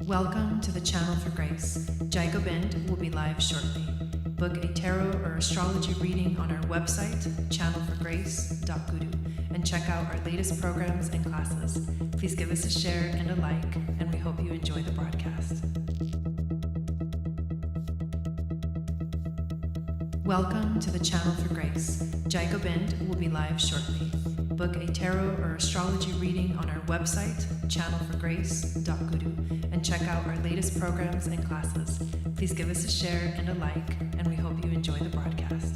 Welcome to the Channel for Grace. Gobind will be live shortly. Book a tarot or astrology reading on our website, channelforgrace.guru, and check out our latest programs and classes. Please give us a share and a like, and we hope you enjoy the broadcast. Welcome to the Channel for Grace. Gobind will be live shortly. Book a tarot or astrology reading on our website, channelforgrace.guru, and check out our latest programs and classes. Please give us a share and a like, and we hope you enjoy the broadcast.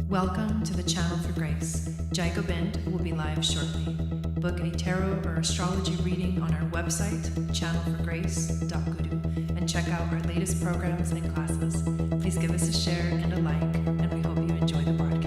Welcome to the Channel for Grace. Gobind will be live shortly. Book a tarot or astrology reading on our website, channelforgrace.guru, and check out our latest programs and classes. Please give us a share and a like, and we hope you enjoy the broadcast.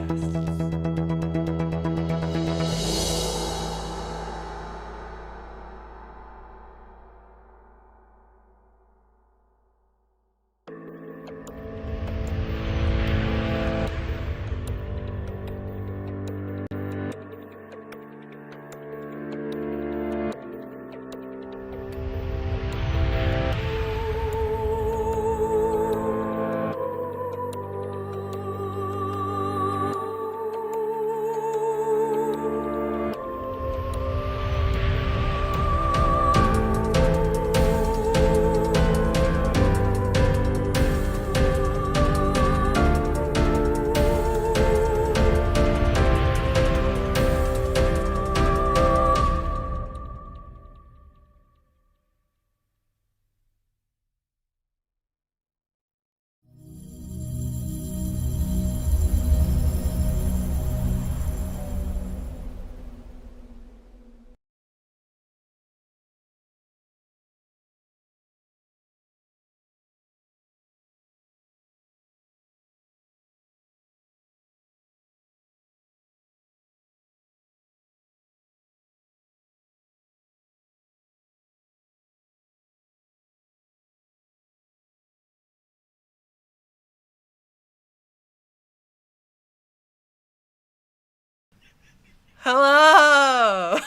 Hello!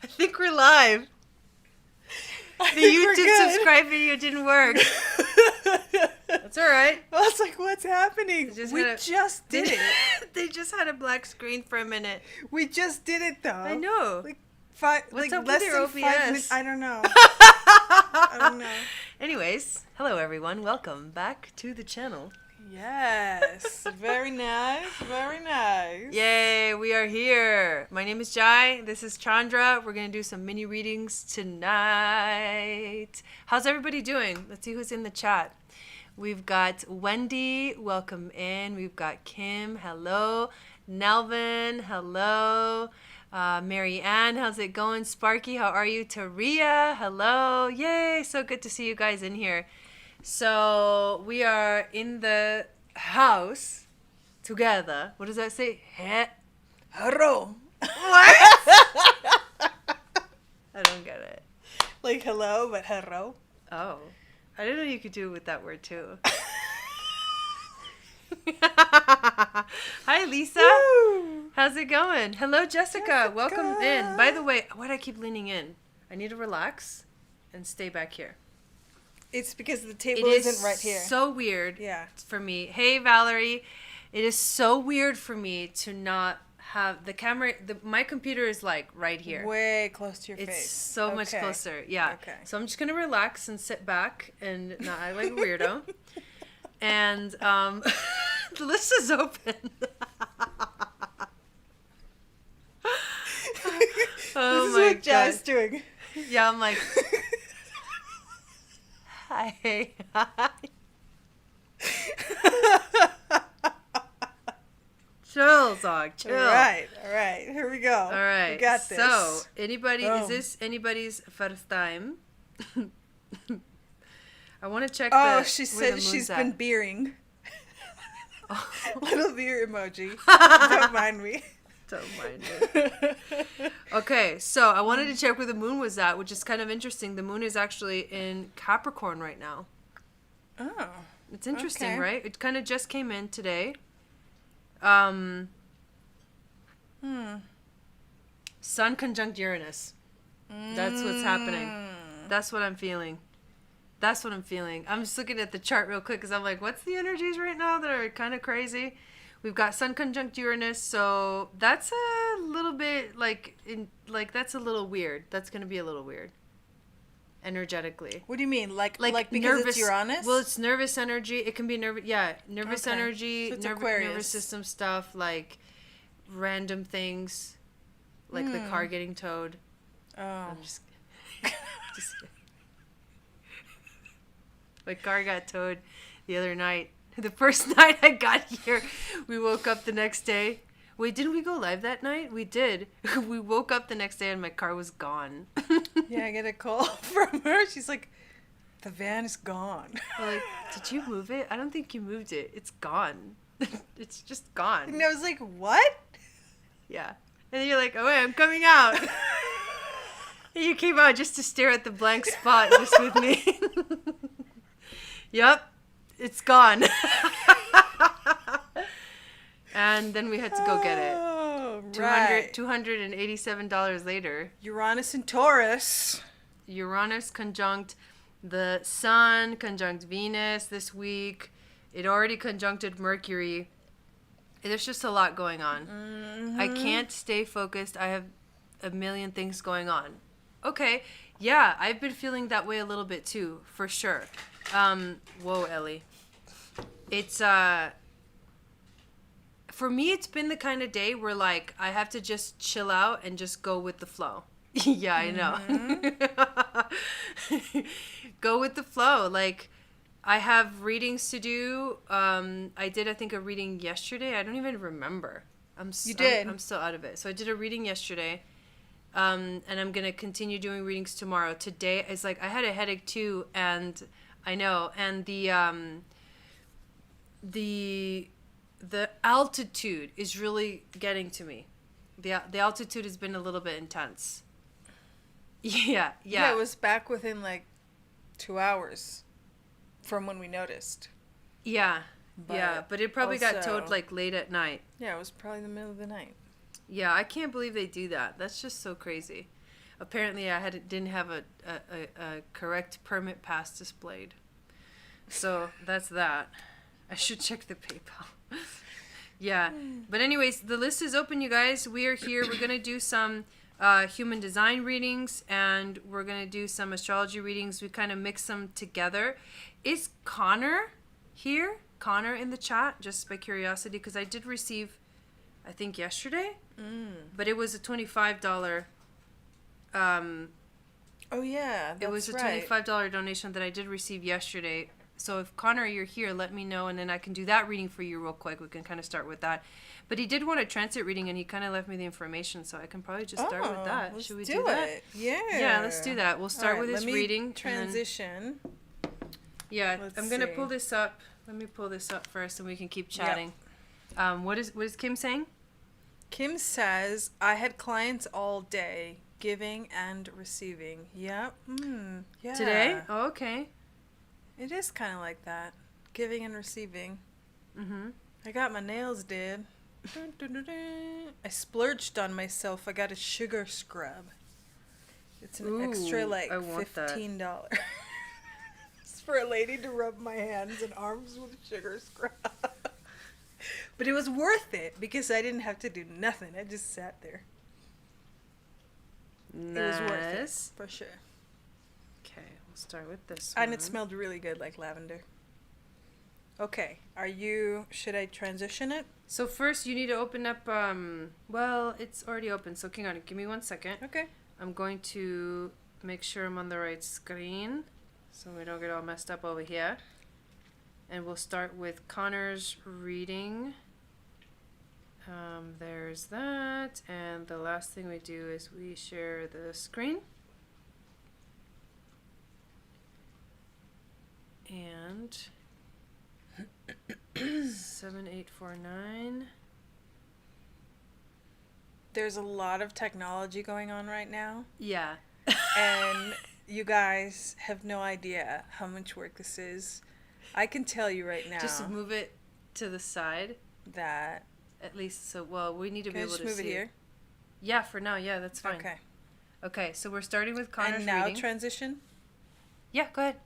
I think we're live. The YouTube subscribe video didn't work. That's alright. I was like, what's happening? We just did it. They just had a black screen for a minute. We just did it though. I know. What's up less with your than OBS? 5 minutes. I don't know. I don't know. Anyways, hello everyone. Welcome back to the channel. Yes. Very nice. Very nice. Yay, we are here. My name is Jai. This is Chandra. We're going to do some mini readings tonight. How's everybody doing? Let's see who's in the chat. We've got Wendy. Welcome in. We've got Kim. Hello. Nelvin. Hello. Mary Ann. How's it going? Sparky. How are you? Taria. Hello. Yay. So good to see you guys in here. So we are in the house together. What does that say? Hello. What? I don't get it. Like hello, but hello. Oh. I didn't know you could do it with that word too. Hi, Lisa. Woo. How's it going? Hello, Jessica. Welcome in. By the way, why do I keep leaning in? I need to relax and stay back here. It's because the table isn't right here. So weird. Yeah. For me. Hey, Valerie. It is so weird for me to not have the camera. My computer is like right here. Way close to your face. It's so much closer. Yeah. Okay. So I'm just gonna relax and sit back and not act like a weirdo. And the list is open. Oh this is my what Jai's doing. Yeah, I'm like. Hi. Chill, dog. Chill. All right. Here we go. All right. We got this. So, is this anybody's first time? I want to check. She said she's been beering. Oh. Little beer emoji. Don't mind me. Don't mind it. Okay, so I wanted to check where the moon was at, which is kind of interesting. The moon is actually in Capricorn right now. Oh. It's interesting, okay. right? It kind of just came in today. Sun conjunct Uranus. That's what's happening. That's what I'm feeling. I'm just looking at the chart real quick because I'm like, what's the energies right now that are kind of crazy? We've got Sun conjunct Uranus, so that's a little bit that's a little weird. That's going to be a little weird. Energetically. What do you mean? Like because nervous, it's Uranus? Well, it's nervous energy. It can be nervous Okay. energy, So it's nervous system stuff, like random things, like the car getting towed. Oh. I'm just my car got towed the other night. The first night I got here, we woke up the next day. Wait, didn't we go live that night? We did. We woke up the next day and my car was gone. Yeah, I get a call from her. She's like, the van is gone. I'm like, did you move it? I don't think you moved it. It's gone. It's just gone. And I was like, what? Yeah. And then you're like, oh, wait, I'm coming out. And you came out just to stare at the blank spot just with me. Yep. It's gone. And then we had to go get it. Oh, right. $287 later. Uranus and Taurus. Uranus conjunct the Sun, conjunct Venus this week. It already conjuncted Mercury. There's just a lot going on. Mm-hmm. I can't stay focused. I have a million things going on. Okay, yeah, I've been feeling that way a little bit too, for sure. Whoa, Ellie. It's, for me, it's been the kind of day where, like, I have to just chill out and just go with the flow. Yeah, I know. Mm-hmm. Go with the flow. Like, I have readings to do. I did, I think, a reading yesterday. I don't even remember. You did? I'm still out of it. So I did a reading yesterday. And I'm going to continue doing readings tomorrow. Today, it's like, I had a headache too. And I know. And the altitude is really getting to me. The altitude has been a little bit intense. Yeah. Yeah, it was back within like 2 hours from when we noticed. Yeah, but it probably got towed like late at night. Yeah, it was probably the middle of the night. Yeah, I can't believe they do that. That's just so crazy. Apparently, I didn't have a correct permit pass displayed. So that's that. I should check the PayPal. Yeah, but anyways, the list is open, you guys. We are here. We're gonna do some human design readings, and we're gonna do some astrology readings. We kind of mix them together. Is Connor here? Connor in the chat, just by curiosity, because I did receive, I think yesterday, but it was a $25. Oh yeah, that's it was a $25 donation that I did receive yesterday. So if Connor, you're here, let me know, and then I can do that reading for you real quick. We can kind of start with that. But he did want a transit reading, and he kind of left me the information, so I can probably just start with that. Should we do that? Yeah. Yeah, let's do that. We'll start with his reading. Transition. Yeah, I'm gonna pull this up. Let me pull this up first, and we can keep chatting. Yep. What is Kim saying? Kim says, I had clients all day, giving and receiving. Yep. Yeah. Today? Oh, okay. It is kind of like that. Giving and receiving. Mm-hmm. I got my nails did. Dun, dun, dun, dun. I splurged on myself. I got a sugar scrub. It's an extra, like, $15. It's for a lady to rub my hands and arms with a sugar scrub. But it was worth it because I didn't have to do nothing. I just sat there. Nice. It was worth it, for sure. Okay, we'll start with this one. And it smelled really good, like lavender. Okay, should I transition it? So first you need to open up, well, it's already open, so hang on, give me 1 second. Okay. I'm going to make sure I'm on the right screen so we don't get all messed up over here. And we'll start with Connor's reading. There's that. And the last thing we do is we share the screen. And 7849. There's a lot of technology going on right now. Yeah. And you guys have no idea how much work this is. I can tell you right now. Just move it to the side. That At least, so, well, we need to be able to see. Can I just move it here? Yeah, for now, yeah, that's fine. Okay. Okay, so we're starting with Connor's and now reading. transition? Yeah, go ahead.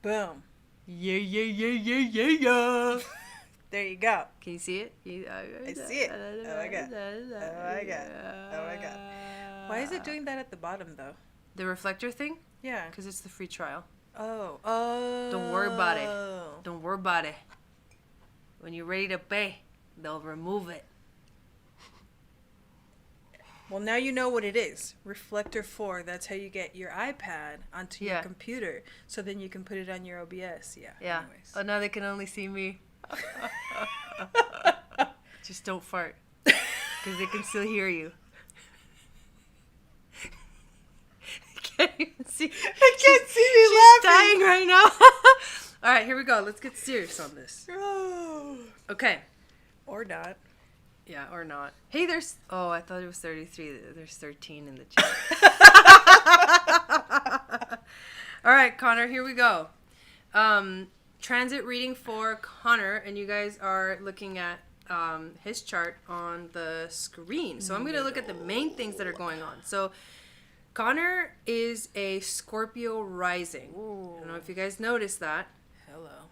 Boom. Yeah. There you go. Can you see it? I see it. Oh my god. Oh my god. Oh my god. Why is it doing that at the bottom though? The reflector thing? Yeah. Because it's the free trial. Oh. Don't worry about it. Don't worry about it. When you're ready to pay, they'll remove it. Well, now you know what it is. Reflector 4. That's how you get your iPad onto your computer. So then you can put it on your OBS. Yeah. Anyways. Oh, now they can only see me. Just don't fart. Because they can still hear you. I can't even see. I can't see me laughing. She's dying right now. All right, here we go. Let's get serious on this. Okay. Or not. Yeah, or not. Hey, there's... Oh, I thought it was 33. There's 13 in the chat. All right, Connor, here we go. Transit reading for Connor, and you guys are looking at his chart on the screen. So I'm going to look at the main things that are going on. So Connor is a Scorpio rising. Ooh. I don't know if you guys noticed that. Hello.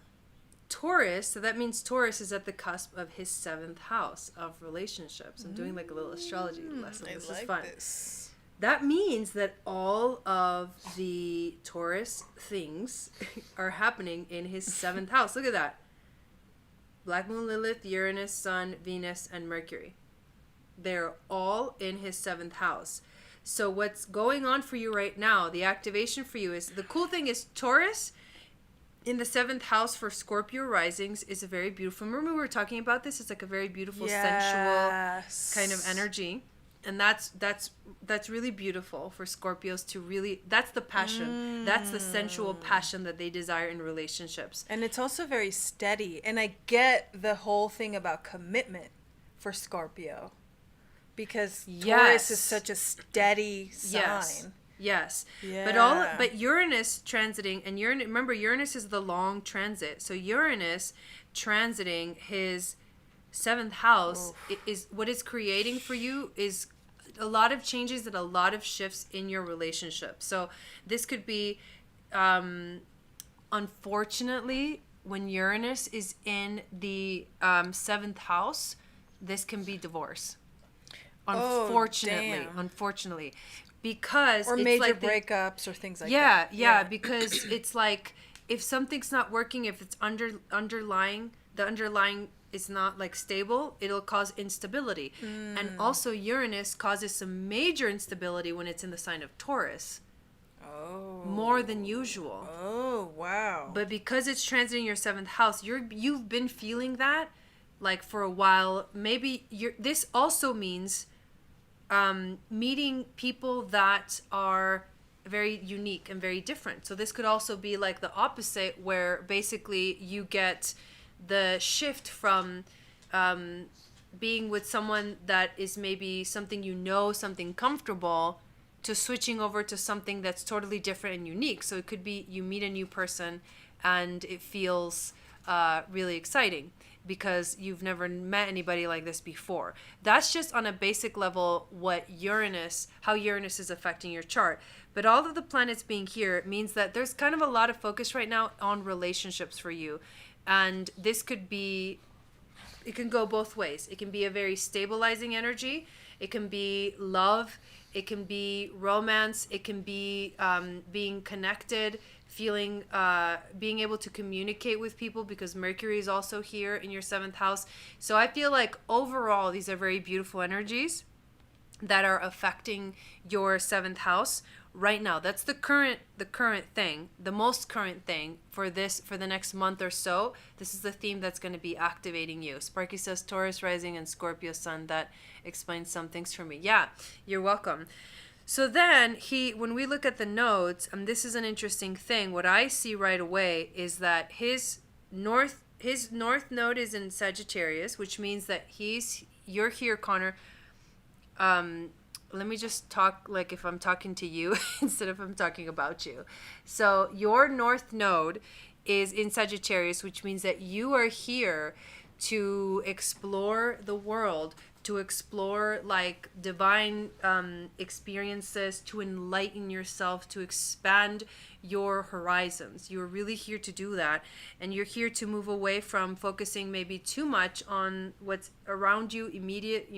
Taurus, so that means Taurus is at the cusp of his 7th house of relationships. I'm doing like a little astrology lesson. This is fun. This. That means that all of the Taurus things are happening in his 7th house. Look at that. Black Moon, Lilith, Uranus, Sun, Venus, and Mercury. They're all in his 7th house. So what's going on for you right now, the activation for you is, the cool thing is Taurus in the 7th house for Scorpio risings is a very beautiful, remember we were talking about this? It's like a very beautiful, sensual kind of energy. And that's really beautiful for Scorpios to really, that's the passion. That's the sensual passion that they desire in relationships. And it's also very steady. And I get the whole thing about commitment for Scorpio. Because Taurus is such a steady sign. Yes. Yeah. But Uranus transiting, and Uranus, remember Uranus is the long transit. So Uranus transiting his 7th house is what it's creating for you is a lot of changes and a lot of shifts in your relationship. So this could be, unfortunately, when Uranus is in the 7th house, this can be divorce. Unfortunately. Because or it's major like breakups or things like that. Yeah, because it's like if something's not working, if it's underlying is not like stable, it'll cause instability. And also Uranus causes some major instability when it's in the sign of Taurus. More than usual. Oh, wow. But because it's transiting your 7th house, you've been feeling that like for a while. Maybe this also means meeting people that are very unique and very different. So this could also be like the opposite, where basically you get the shift from being with someone that is maybe something something comfortable, to switching over to something that's totally different and unique. So it could be you meet a new person and it feels really exciting because you've never met anybody like this before. That's just on a basic level how Uranus is affecting your chart. But all of the planets being here means that there's kind of a lot of focus right now on relationships for you. And this it can go both ways. It can be a very stabilizing energy. It can be love. It can be romance. It can be being connected, being able to communicate with people, because Mercury is also here in your 7th house. So I feel like overall these are very beautiful energies that are affecting your 7th house right now. That's the current thing, the most current thing for the next month or so. This is the theme that's going to be activating you. Sparky says Taurus rising and Scorpio sun. That explains some things for me. Yeah, you're welcome. So then when we look at the nodes, and this is an interesting thing, what I see right away is that his north node is in Sagittarius, which means that you're here, Connor. Let me just talk like if I'm talking to you instead of I'm talking about you. So your north node is in Sagittarius, which means that you are here to explore the world, to explore like divine experiences, to enlighten yourself, to expand your horizons. You're really here to do that, and you're here to move away from focusing maybe too much on what's around you, immediate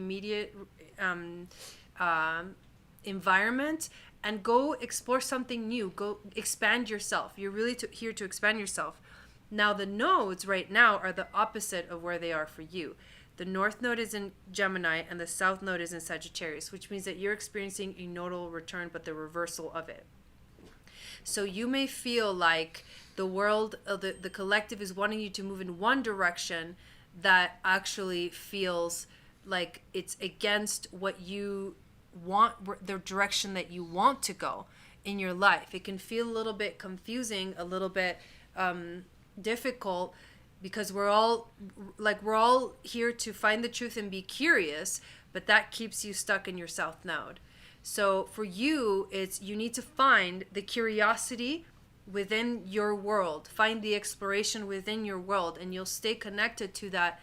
environment, and go explore something new. Go expand yourself. You're really here to expand yourself. Now the nodes right now are the opposite of where they are for you. The north node is in Gemini and the south node is in Sagittarius, which means that you're experiencing a nodal return, but the reversal of it. So you may feel like the world, the collective is wanting you to move in one direction that actually feels like it's against what you want, the direction that you want to go in your life. It can feel a little bit confusing, a little bit difficult, because we're all here to find the truth and be curious, but that keeps you stuck in your south node. So for you, it's you need to find the curiosity within your world, find the exploration within your world, and you'll stay connected to that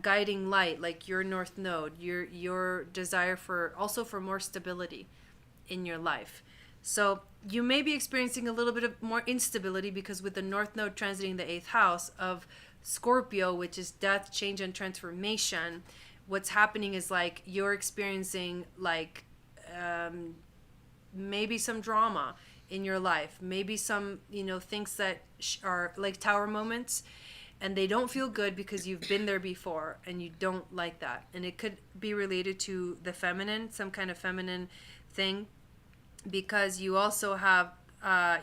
guiding light, like your north node, your desire for more stability in your life. So you may be experiencing a little bit of more instability because with the north node transiting the 8th house of Scorpio, which is death, change, and transformation, what's happening is like you're experiencing like maybe some drama in your life, maybe some things that are like tower moments, and they don't feel good because you've been there before and you don't like that. And it could be related to the feminine, some kind of feminine thing, because you also have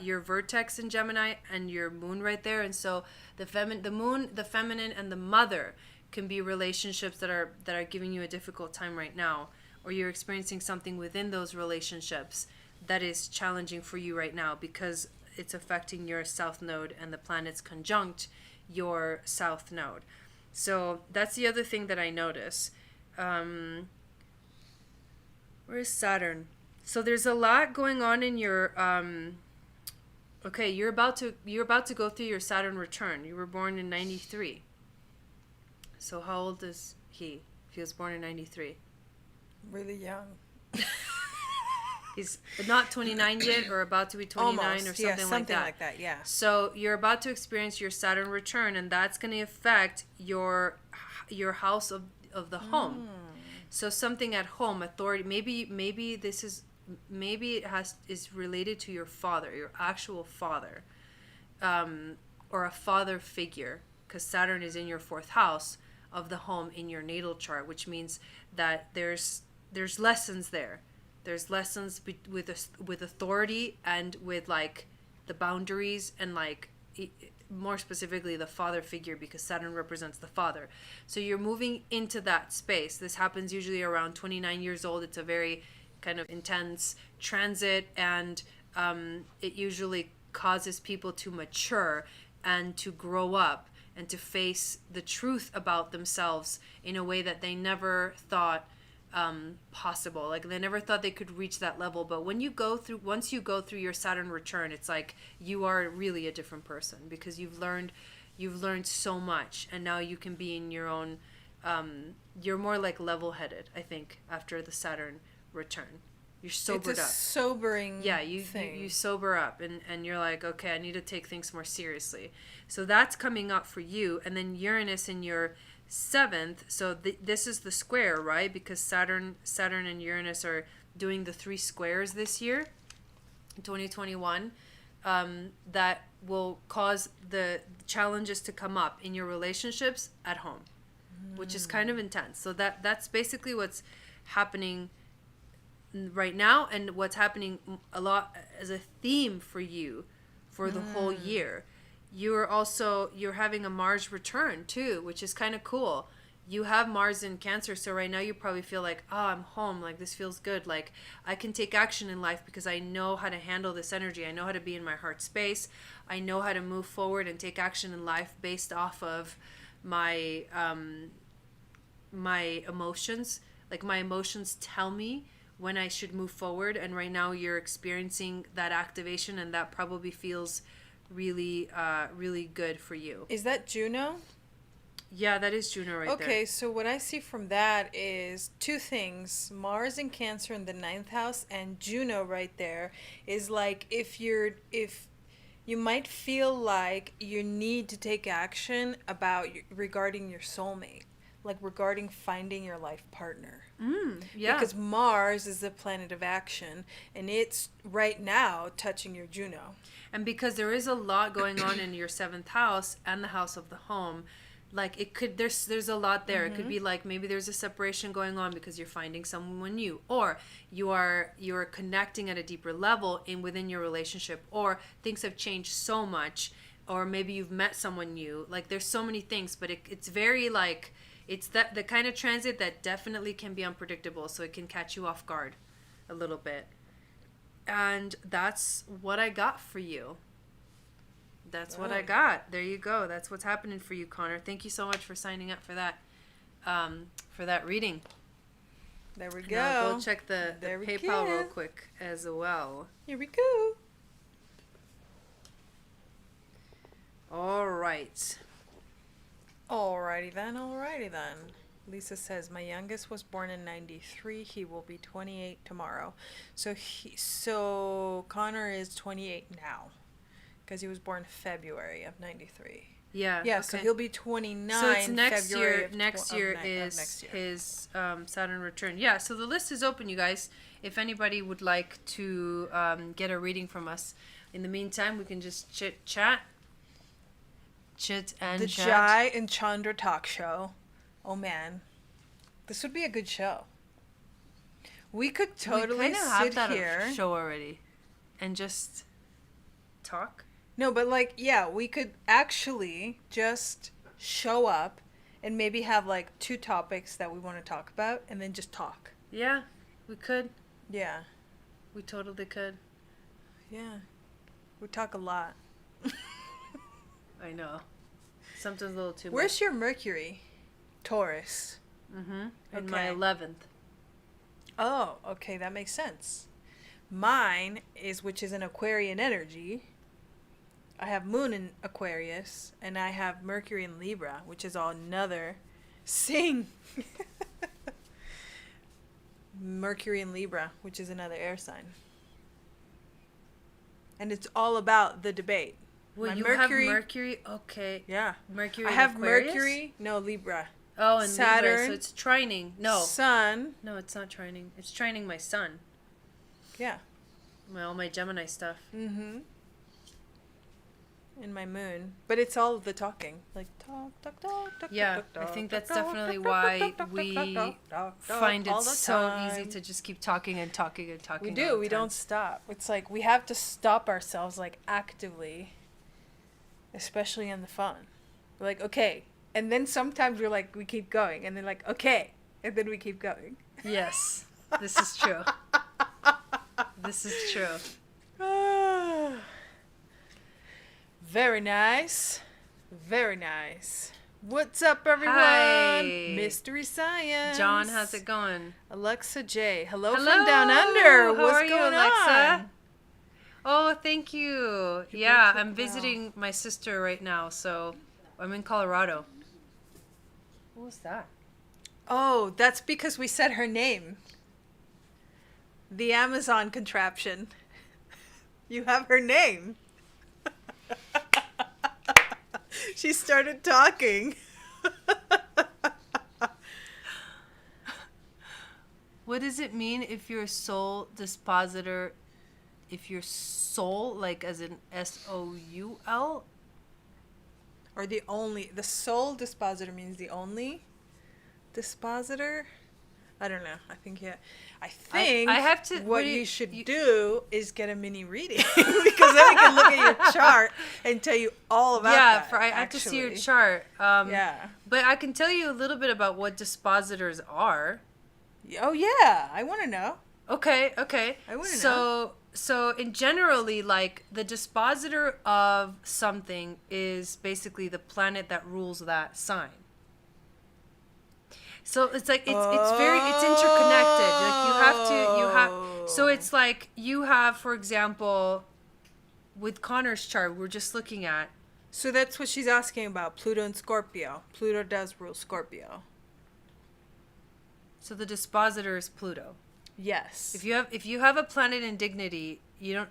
your vertex in Gemini and your moon right there. And so the moon, the feminine, and the mother can be relationships that are giving you a difficult time right now, or you're experiencing something within those relationships that is challenging for you right now because it's affecting your south node and the planets conjunct your south node. So that's the other thing that I notice. Where is Saturn? So there's a lot going on in your okay, you're about to go through your Saturn return. You were born in 93. So how old is he? If he was born in 93. Really young. He's not 29 yet, or about to be 29. Almost. Or something like that. Yeah. So you're about to experience your Saturn return, and that's going to affect your house of the home. So something at home, authority. Maybe this is is related to your father, your actual father, or a father figure, because Saturn is in your 4th house of the home in your natal chart, which means that there's lessons there. There's lessons with authority and with like the boundaries and like more specifically the father figure, because Saturn represents the father. So you're moving into that space. This happens usually around 29 years old. It's a very kind of intense transit, and it usually causes people to mature and to grow up and to face the truth about themselves in a way that they never thought possible. Like they never thought they could reach that level. But once you go through your Saturn return, it's like you are really a different person, because you've learned so much, and now you can be in your own you're more like level-headed, I think, after the Saturn return. You're sobered up. It's a sobering thing. You sober up, and you're like, okay, I need to take things more seriously. So that's coming up for you. And then Uranus in your 7th. So this is the square, right? Because Saturn and Uranus are doing the 3 squares this year, 2021, that will cause the challenges to come up in your relationships at home, which is kind of intense. So that's basically what's happening right now, and what's happening a lot as a theme for you for the whole year. You're having a Mars return too, which is kind of cool. You have Mars in Cancer, so right now you probably feel like, oh, I'm home, like this feels good, like I can take action in life because I know how to handle this energy. I know how to be in my heart space. I know how to move forward and take action in life based off of my my emotions. Like my emotions tell me when I should move forward, and right now you're experiencing that activation, and that probably feels really really good for you. Is that Juno? Yeah, that is Juno right there. Okay, so what I see from that is two things. Mars in Cancer in the 9th house and Juno right there is like if you might feel like you need to take action regarding your soulmate, like regarding finding your life partner. Yeah. Because Mars is the planet of action, and it's right now touching your Juno. And because there is a lot going on in your 7th house and the house of the home, like it could, there's a lot there. It could be like maybe there's a separation going on because you're finding someone new, or you're connecting at a deeper level within your relationship, or things have changed so much, or maybe you've met someone new. Like there's so many things, but it's very like, it's the kind of transit that definitely can be unpredictable, so it can catch you off guard a little bit. And that's what I got for you. That's what I got. There you go. That's what's happening for you, Connor. Thank you so much for signing up for that reading. There we And go. I'll go check the PayPal real quick as well. Here we go. All right. Alrighty then. Lisa says, my youngest was born in 93. He will be 28 tomorrow. So Connor is 28 now because he was born February of 93. Yeah. Yeah, okay. so he'll be 29 So it's next February year. Next year is his Saturn return. Yeah, so the list is open, you guys. If anybody would like to get a reading from us. In the meantime, we can just chat and the chat. Jai and Chandra talk show. Oh man, this would be a good show. We could totally we kind of have that here. Show already, and just talk. No, but like, yeah, we could actually just show up and maybe have like 2 topics that we want to talk about, and then just talk. Yeah, we could. Yeah, We totally could. yeah, we talk a lot. I know. Sometimes a little too Where's much. your Mercury? Taurus. In my 11th. Oh, okay, that makes sense. Mine is, which is an Aquarian energy. I have Moon in Aquarius, and I have Mercury in Libra, which is another Mercury in Libra, which is another air sign. And it's all about the debate. Well, My you Mercury, have Mercury. Okay. yeah. Mercury. I in have Aquarius? Mercury, no, Libra. Oh, and Saturn, Libra, so it's trining. No. Sun. No, it's not trining. It's trining my sun. Yeah. All my Gemini stuff. Mm-hmm. And my moon. But it's all of the talking. Like talk. Yeah, I think that's definitely why we find it so easy to just keep talking and talking and talking. We do. We don't stop. It's like we have to stop ourselves, like actively, especially in the phone. We're like, okay. And then sometimes we're like, we keep going. And then like, okay. And then we keep going. Yes, this is true. This is true. Very nice. Very nice. What's up, everyone? Hi. Mystery Science. John, how's it going? Alexa J. Hello from down under. How What's are you, going Alexa? on? Oh, thank you. Yeah, I'm visiting my sister right now, so I'm in Colorado. What was that? Oh, that's because we said her name. The Amazon contraption. You have her name. She started talking. What does it mean if your soul dispositor, if your soul, like as in SOUL? Or the sole dispositor means the only dispositor? I don't know. I think I have to. What you should do is get a mini reading because then I can look at your chart and tell you all about that. Yeah, I have to see your chart. Yeah. But I can tell you a little bit about what dispositors are. Oh yeah, I want to know. Okay. I want to know. So in generally, like the dispositor of something is basically the planet that rules that sign. So it's like it's interconnected. Like so it's like you have, for example, with Connor's chart we're just looking at. So that's what she's asking about. Pluto and Scorpio. Pluto does rule Scorpio. So the dispositor is Pluto. Yes. If you have a planet in dignity, you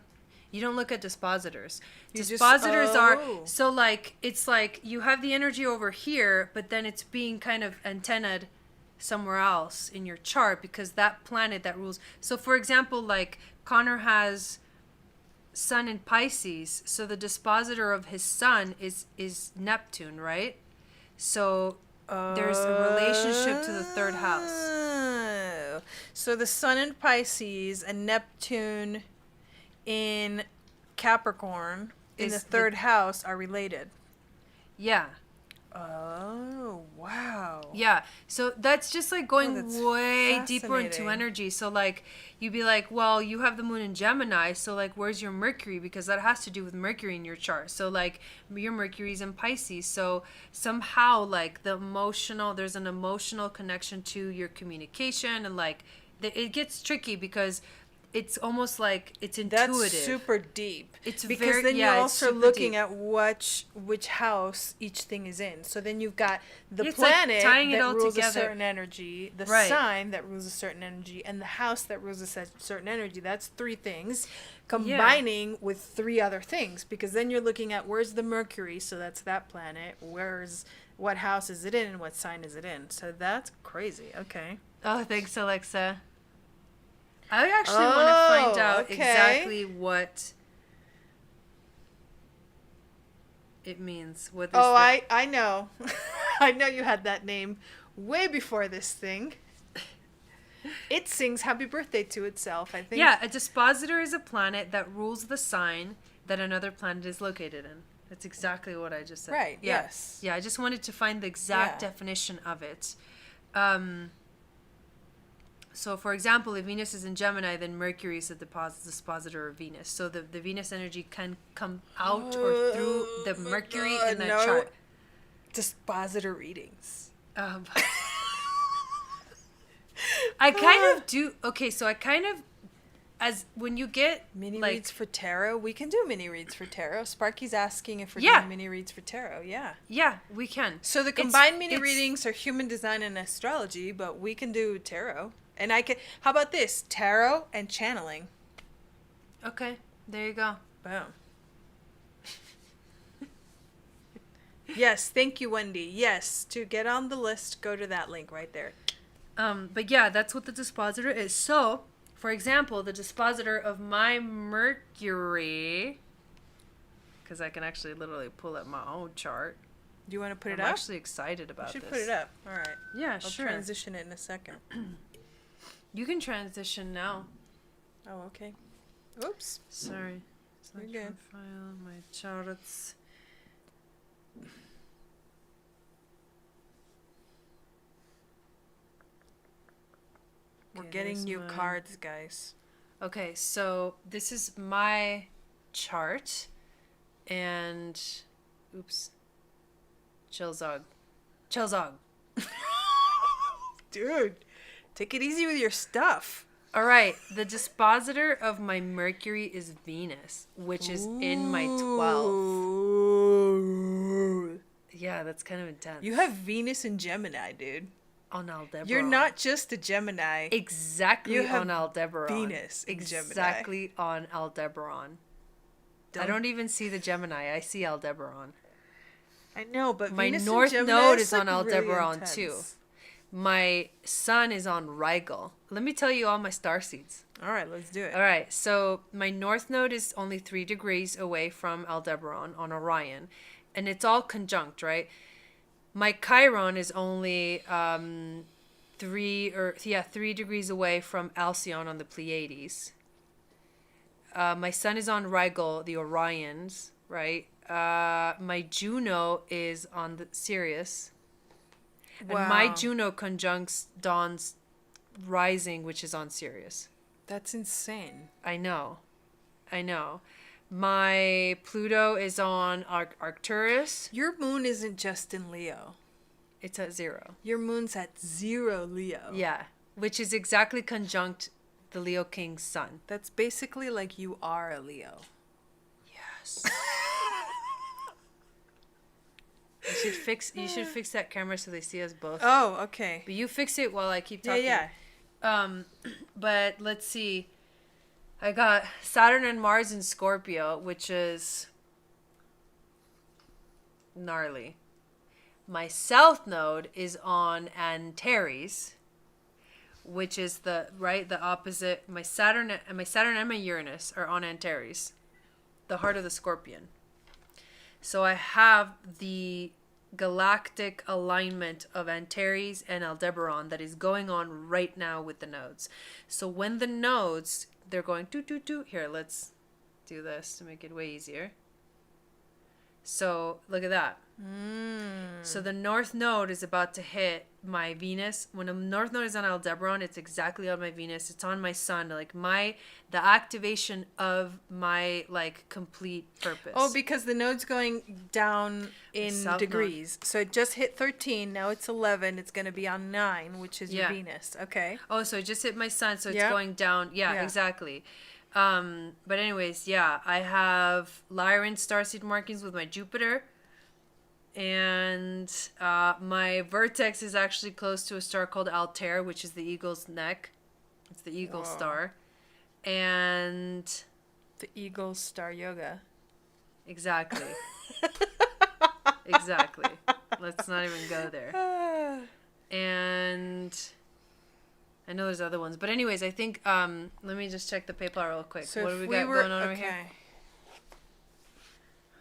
don't look at dispositors. Dispositors are so like it's like you have the energy over here, but then it's being kind of antennaed somewhere else in your chart because that planet that rules. So for example, like Connor has Sun in Pisces, so the dispositor of his sun is Neptune, right? So there's a relationship to the third house. So the Sun in Pisces and Neptune in Capricorn in the third house are related. Yeah. Oh, wow. Yeah. So that's just like going way deeper into energy. So like you'd be like, well, you have the moon in Gemini, so like where's your Mercury? Because that has to do with Mercury in your chart. So like your Mercury's in Pisces. So somehow like there's an emotional connection to your communication, and like it gets tricky because it's almost like it's intuitive. That's super deep. It's because very, then yeah, you're it's also super looking deep. at which house each thing is in. So then you've got the It's like planet tying it that all rules together. a certain energy, the Right. sign that rules a certain energy, and the house that rules a certain energy. That's three things combining with three other things, because then you're looking at where's the Mercury, so that's that planet. What house is it in and what sign is it in? So that's crazy. Okay. Oh, thanks, Alexa. I actually want to find out exactly what it means. What this I know. I know you had that name way before this thing. It sings happy birthday to itself, I think. Yeah, a dispositor is a planet that rules the sign that another planet is located in. That's exactly what I just said. Right, yeah. yes. Yeah, I just wanted to find the exact definition of it. So, for example, if Venus is in Gemini, then Mercury is the dispositor of Venus. So the Venus energy can come out or through the Mercury in that chart. Dispositor readings. I kind of do. Okay, so I kind of, as when you get mini like, reads for tarot, we can do mini reads for tarot. Sparky's asking if we're doing mini reads for tarot. Yeah. Yeah, we can. So the combined mini readings are human design and astrology, but we can do tarot. And I can. How about this? Tarot and channeling. Okay, there you go. Boom. Yes, thank you, Wendy. Yes, to get on the list, go to that link right there. But yeah, that's what the dispositor is. So, for example, the dispositor of my Mercury, because I can actually literally pull up my own chart. Do you want to put it up? I'm actually excited about this. You should put it up. All right. Yeah, sure. I'll transition it in a second. You can transition now. Oh, okay. Oops. Sorry. You're good. Profile, my charts. We're getting new cards, guys. Okay, so this is my chart, and oops, Chilzog. Dude, take it easy with your stuff. All right, the dispositor of my Mercury is Venus, which is in my 12th. Yeah, that's kind of intense. You have Venus in Gemini, dude. On Aldebaran. You're not just a Gemini. Exactly on Aldebaran. Venus in exactly on Aldebaran. I don't even see the Gemini. I see Aldebaran. I know, but my Venus north in Gemini node is like on Aldebaran really too. My sun is on Rigel. Let me tell you all my starseeds. All right, let's do it. All right, so my north node is only 3 degrees away from Aldebaran on Orion, and it's all conjunct, right? My Chiron is only 3 degrees away from Alcyon on the Pleiades. My sun is on Rigel, the Orions, right? My Juno is on the Sirius. Wow. And my Juno conjuncts Dawn's rising, which is on Sirius. That's insane. I know. My Pluto is on Arcturus. Your moon isn't just in Leo. It's at 0. Your moon's at 0 Leo. Yeah, which is exactly conjunct the Leo King's sun. That's basically like you are a Leo. Yes. You should fix that camera so they see us both. Oh, okay. But you fix it while I keep talking. Yeah. But let's see. I got Saturn and Mars in Scorpio, which is gnarly. My south node is on Antares, which is the opposite. My Saturn and my Uranus are on Antares, the heart of the Scorpion. So I have the galactic alignment of Antares and Aldebaran that is going on right now with the nodes. So when the nodes, they're going toot. Here, let's do this to make it way easier. So look at that. So the north node is about to hit my Venus. When a north node is on Aldebaran, it's exactly on my Venus. It's on my sun. Like the activation of my complete purpose. Oh, because the node's going down in degrees. Node. So it just hit 13. Now it's 11. It's going to be on 9, which is your Venus. Okay. Oh, so it just hit my sun. So it's going down. Yeah, exactly. But anyways, I have Lyran starseed markings with my Jupiter. And my vertex is actually close to a star called Altair, which is the eagle's neck. It's the Eagle Star. And the Eagle Star Yoga. Exactly. Exactly. Let's not even go there. And I know there's other ones. But anyways, I think, let me just check the PayPal real quick. So what do we got going on over okay. here?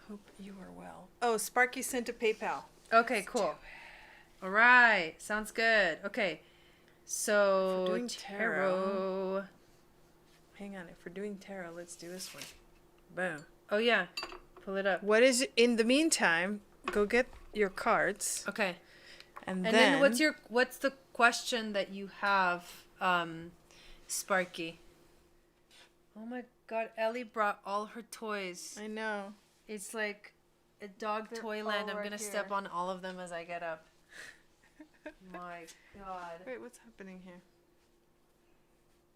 Hope you are well. Oh, Sparky sent a PayPal. Okay, cool. All right. Sounds good. Okay. So, if we're doing tarot. Hang on. If we're doing tarot, let's do this one. Boom. Oh, yeah. Pull it up. What is, in the meantime, go get your cards. Okay. And then what's the question that you have, Sparky? Oh my God. Ellie brought all her toys. I know. It's like a dog toyland. I'm going to step on all of them as I get up. My God. Wait, what's happening here?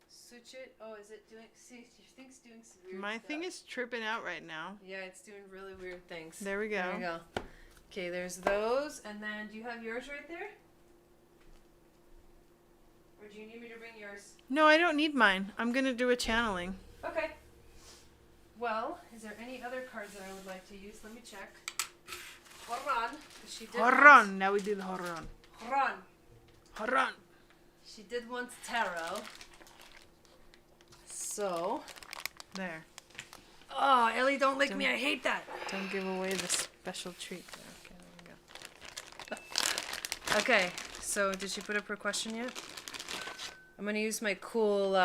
Switch it. Oh, is it doing... See, your thing's doing some weird My stuff. thing is tripping out right now. Yeah, it's doing really weird things. There we go. There we go. Okay, there's those. And then, do you have yours right there? Or do you need me to bring yours? No, I don't need mine. I'm going to do a channeling. Okay. Well, is there any other cards that I would like to use? Let me check. Horon. Horon. Now we did Horon. Horon. Horon. She did want tarot. So. There. Oh, Ellie, don't lick me. I hate that. Don't give away the special treat. Okay, there we go. Okay, so did she put up her question yet? I'm going to use my cool...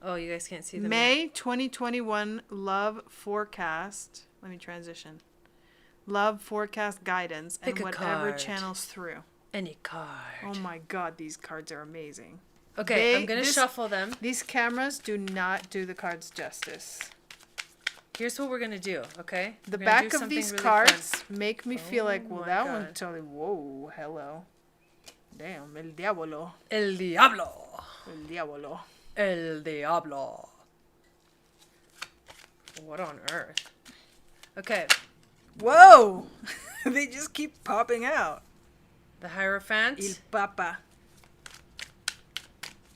Oh, you guys can't see them. May 2021 love forecast. Let me transition. Love forecast guidance. Pick and a whatever card. channels through. Any card. Oh my God, these cards are amazing. Okay, I'm going to shuffle them. These cameras do not do the cards justice. Here's what we're going to do, okay? The back of these really cards make me feel like, well, my that God. one totally, whoa, hello. Damn, el diablo. El Diablo. El diablo. El Diablo. What on earth? Okay. Whoa! They just keep popping out. The Hierophant. Il Papa.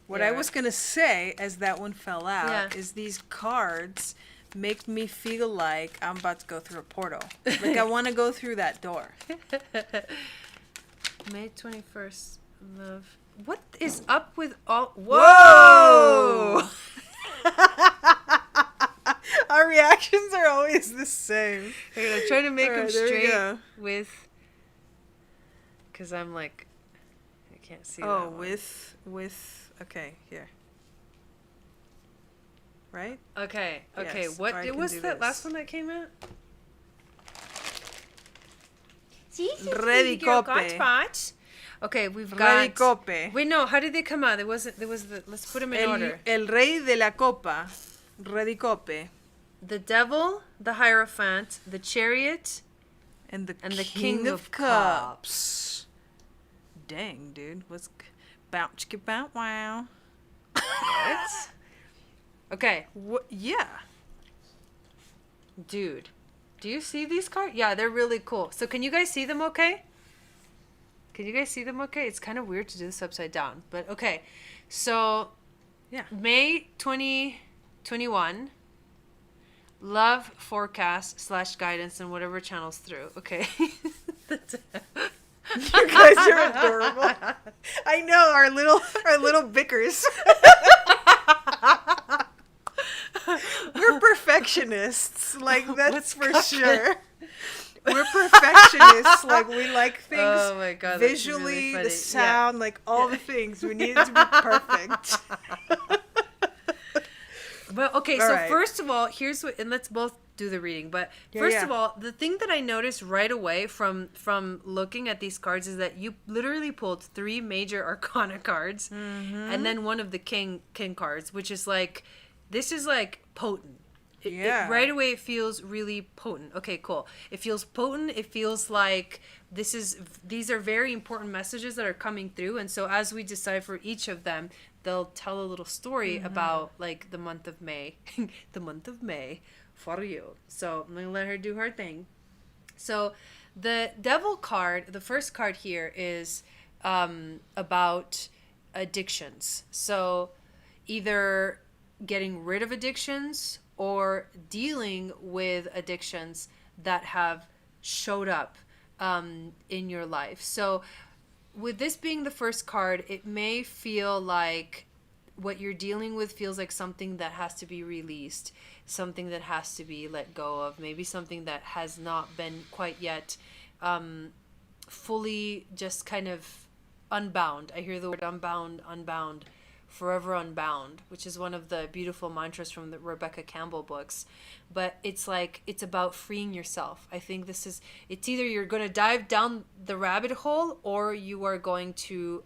What I was going to say as that one fell out is these cards make me feel like I'm about to go through a portal. Like I want to go through that door. May 21st. Love. What is up with all... Whoa! Our reactions are always the same. I'm trying to make them straight with... Because I'm like... I can't see Oh, that with... Okay, here. Right? Okay. Yes, What or I it can was do that this. last one that came out? Redicope. Okay, we've got... Redicope. Wait, no, how did they come out? There was the... Let's put them in order. El Rey de la Copa. Redicope. The Devil, the Hierophant, the Chariot, And the King of Cups. Dang, dude. What's... Bow, chicka, bow, wow. What? Okay. What? Yeah. Dude, Do you see these cards? Yeah, they're really cool. So can you guys see them okay? Can you guys see them okay? It's kind of weird to do this upside down, but okay. So, Yeah. May 2021, love forecast / guidance and whatever channels through. Okay. You guys are adorable. I know, our little bickers. We're perfectionists. Like, that's for sure. We're perfectionists. Like, we like things Oh my God, that's visually, really funny. the sound, like all the things. We need it to be perfect. But okay, All so right. first of all, here's what, and let's both do the reading. But first of all, the thing that I noticed right away from looking at these cards is that you literally pulled 3 major arcana cards, and then one of the king cards, which is like, this is like potent. Yeah. Right away, it feels really potent. Okay, cool. It feels potent. It feels like these are very important messages that are coming through. And so as we decipher each of them, they'll tell a little story about like the month of May, the month of May for you. So I'm going to let her do her thing. So the Devil card, the first card here is about addictions. So either getting rid of addictions or dealing with addictions that have showed up in your life. So with this being the first card, it may feel like what you're dealing with feels like something that has to be released, something that has to be let go of, maybe something that has not been quite yet fully just kind of unbound. I hear the word unbound, forever unbound, which is one of the beautiful mantras from the Rebecca Campbell books. But it's like, it's about freeing yourself. I think it's either you're going to dive down the rabbit hole or you are going to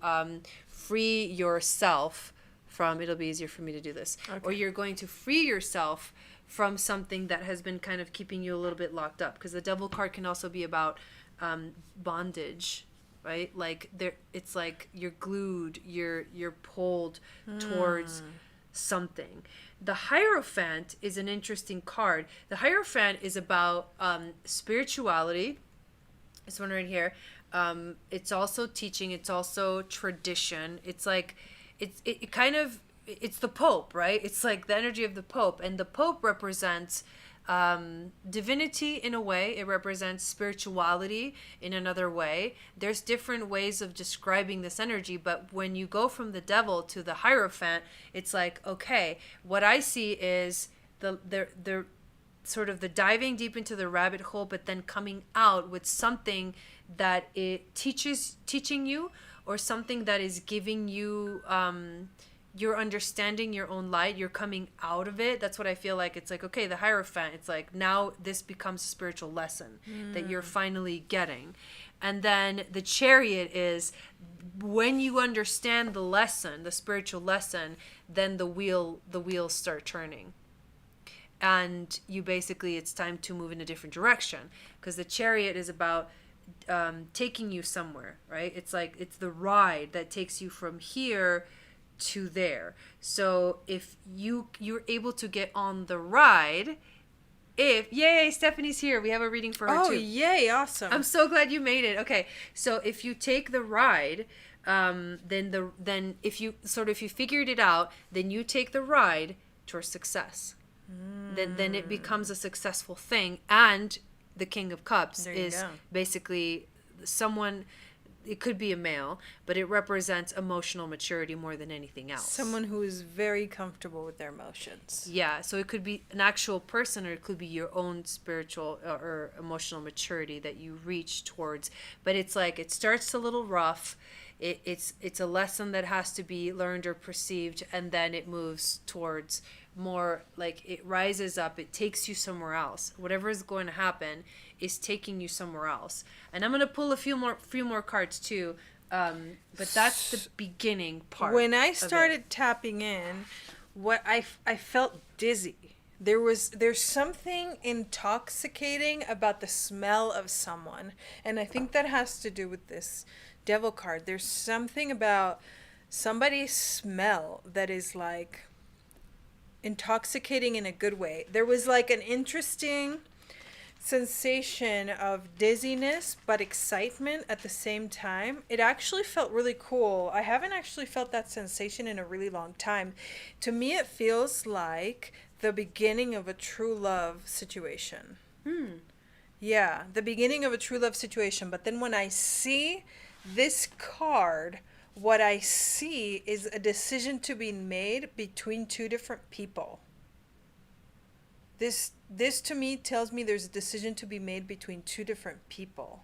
free yourself from, it'll be easier for me to do this, or you're going to free yourself from something that has been kind of keeping you a little bit locked up. Because the Devil card can also be about bondage, right? Like it's like you're glued, you're pulled towards something. The Hierophant is an interesting card. The Hierophant is about spirituality. This one right here. It's also teaching. It's also tradition. It's like it kind of, it's the Pope, right? It's like the energy of the Pope, and the Pope represents divinity in a way. It represents spirituality in another way. There's different ways of describing this energy, but when you go from the Devil to the Hierophant, it's like, okay, what I see is the sort of the diving deep into the rabbit hole, but then coming out with something that it teaching you, or something that is giving you you're understanding your own light, you're coming out of it. That's what I feel like. It's like, okay, the Hierophant, it's like now this becomes a spiritual lesson that you're finally getting. And then the Chariot is when you understand the lesson, the spiritual lesson, then the wheels start turning. And you basically, it's time to move in a different direction, because the Chariot is about taking you somewhere, right? It's like, it's the ride that takes you from here to there. So if you're able to get on the ride, yay, Stephanie's here. We have a reading for her too. Oh, yay, awesome. I'm so glad you made it. Okay. So if you take the ride, then if you figured it out, then you take the ride towards success. Then it becomes a successful thing. And the King of Cups is basically someone, it could be a male, but it represents emotional maturity more than anything else. Someone who is very comfortable with their emotions. Yeah, so it could be an actual person, or it could be your own spiritual or emotional maturity that you reach towards. But it's like, it starts a little rough. It's a lesson that has to be learned or perceived, and then it moves towards more, like it rises up, it takes you somewhere else. Whatever is going to happen is taking you somewhere else. And I'm going to pull a few more cards too, but that's the beginning part. When I started tapping in, what I felt dizzy. There's something intoxicating about the smell of someone, and I think that has to do with this Devil card. There's something about somebody's smell that is like intoxicating in a good way. There was like an interesting sensation of dizziness but excitement at the same time. It actually felt really cool. I haven't actually felt that sensation in a really long time. To me, it feels like the beginning of a true love situation. Yeah, the beginning of a true love situation. But then when I see this card, what I see is a decision to be made between two different people. This to me tells me there's a decision to be made between two different people.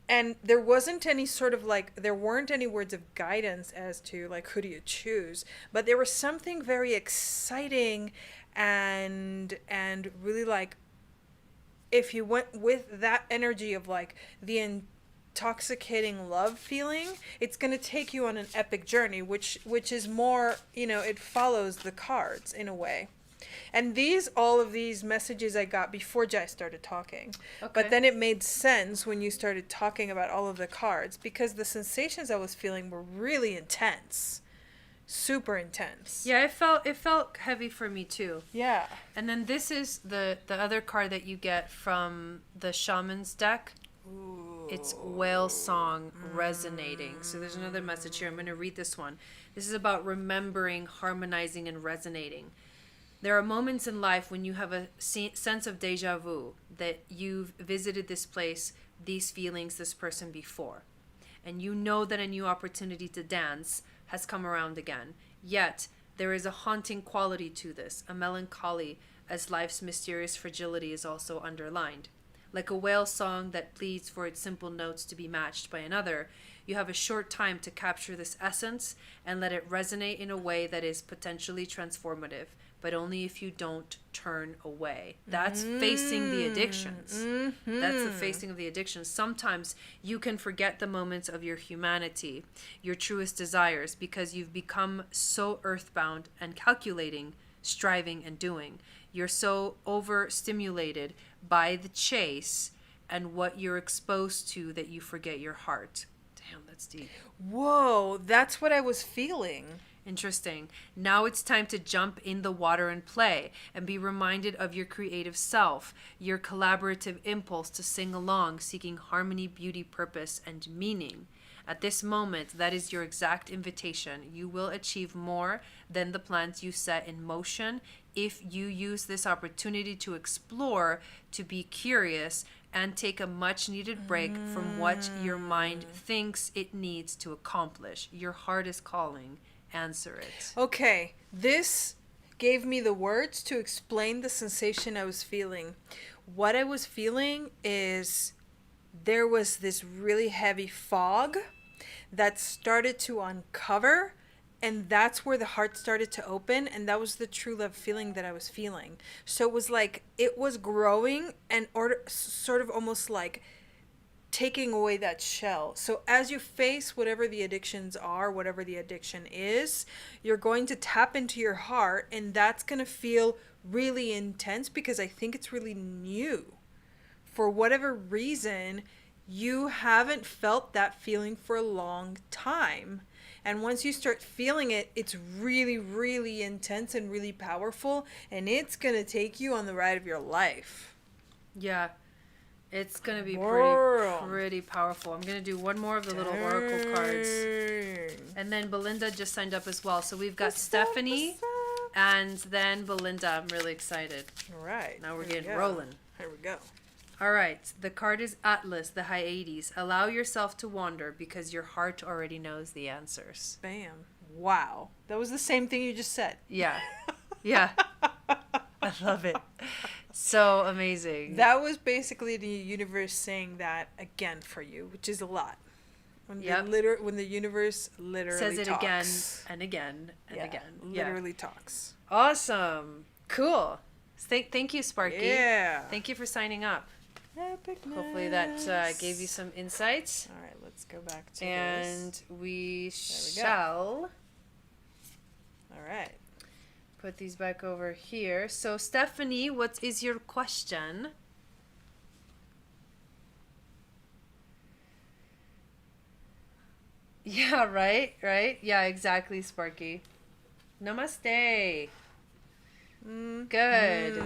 And there wasn't any sort of like, there weren't any words of guidance as to like, who do you choose? But there was something very exciting and really like, if you went with that energy of like the intoxicating love feeling, it's going to take you on an epic journey, which is more, it follows the cards in a way. And all of these messages I got before Jai started talking. Okay. But then it made sense when you started talking about all of the cards, because the sensations I was feeling were really intense. Super intense. Yeah, it felt heavy for me too. Yeah. And then this is the other card that you get from the Shaman's deck. Ooh. It's Whale Song Resonating. So there's another message here. I'm going to read this one. This is about remembering, harmonizing, and resonating. There are moments in life when you have a sense of deja vu, that you've visited this place, these feelings, this person before. And you know that a new opportunity to dance has come around again. Yet, there is a haunting quality to this, a melancholy, as life's mysterious fragility is also underlined. Like a whale song that pleads for its simple notes to be matched by another, you have a short time to capture this essence and let it resonate in a way that is potentially transformative, but only if you don't turn away. That's facing the addictions. Mm-hmm. That's the facing of the addictions. Sometimes you can forget the moments of your humanity, your truest desires, because you've become so earthbound and calculating, striving and doing. You're so overstimulated by the chase and what you're exposed to that you forget your heart. Damn, that's deep. Whoa, that's what I was feeling. Interesting. Now it's time to jump in the water and play and be reminded of your creative self, your collaborative impulse to sing along, seeking harmony, beauty, purpose, and meaning. At this moment, that is your exact invitation. You will achieve more than the plans you set in motion if you use this opportunity to explore, to be curious, and take a much needed break from what your mind thinks it needs to accomplish. Your heart is calling. Answer it. Okay, this gave me the words to explain the sensation I was feeling. What I was feeling is there was this really heavy fog that started to uncover, and that's where the heart started to open, and that was the true love feeling that I was feeling. So it was like it was growing and sort of almost like taking away that shell. So as you face whatever the addictions are, whatever the addiction is, you're going to tap into your heart, and that's going to feel really intense because I think it's really new. For whatever reason, you haven't felt that feeling for a long time. And once you start feeling it, it's really, really intense and really powerful, and it's going to take you on the ride of your life. Yeah. It's going to be pretty powerful. I'm going to do one more of the little oracle cards. And then Belinda just signed up as well. So we've got Stephanie and then Belinda. I'm really excited. All right. Now we're getting rolling. Here we go. All right. The card is Atlas, the Hyades. Allow yourself to wander because your heart already knows the answers. Bam. Wow. That was the same thing you just said. Yeah. Yeah. I love it. So amazing. That was basically the universe saying that again for you, which is a lot. When the universe literally says it talks. again and again and again. Literally talks. Awesome. Cool. Thank you, Sparky. Yeah. Thank you for signing up. Epicness. Hopefully that gave you some insights. All right, let's go back to and this. We shall. All right. Put these back over here. So, Stephanie, what is your question? Yeah, right? Yeah, exactly, Sparky. Namaste. Good.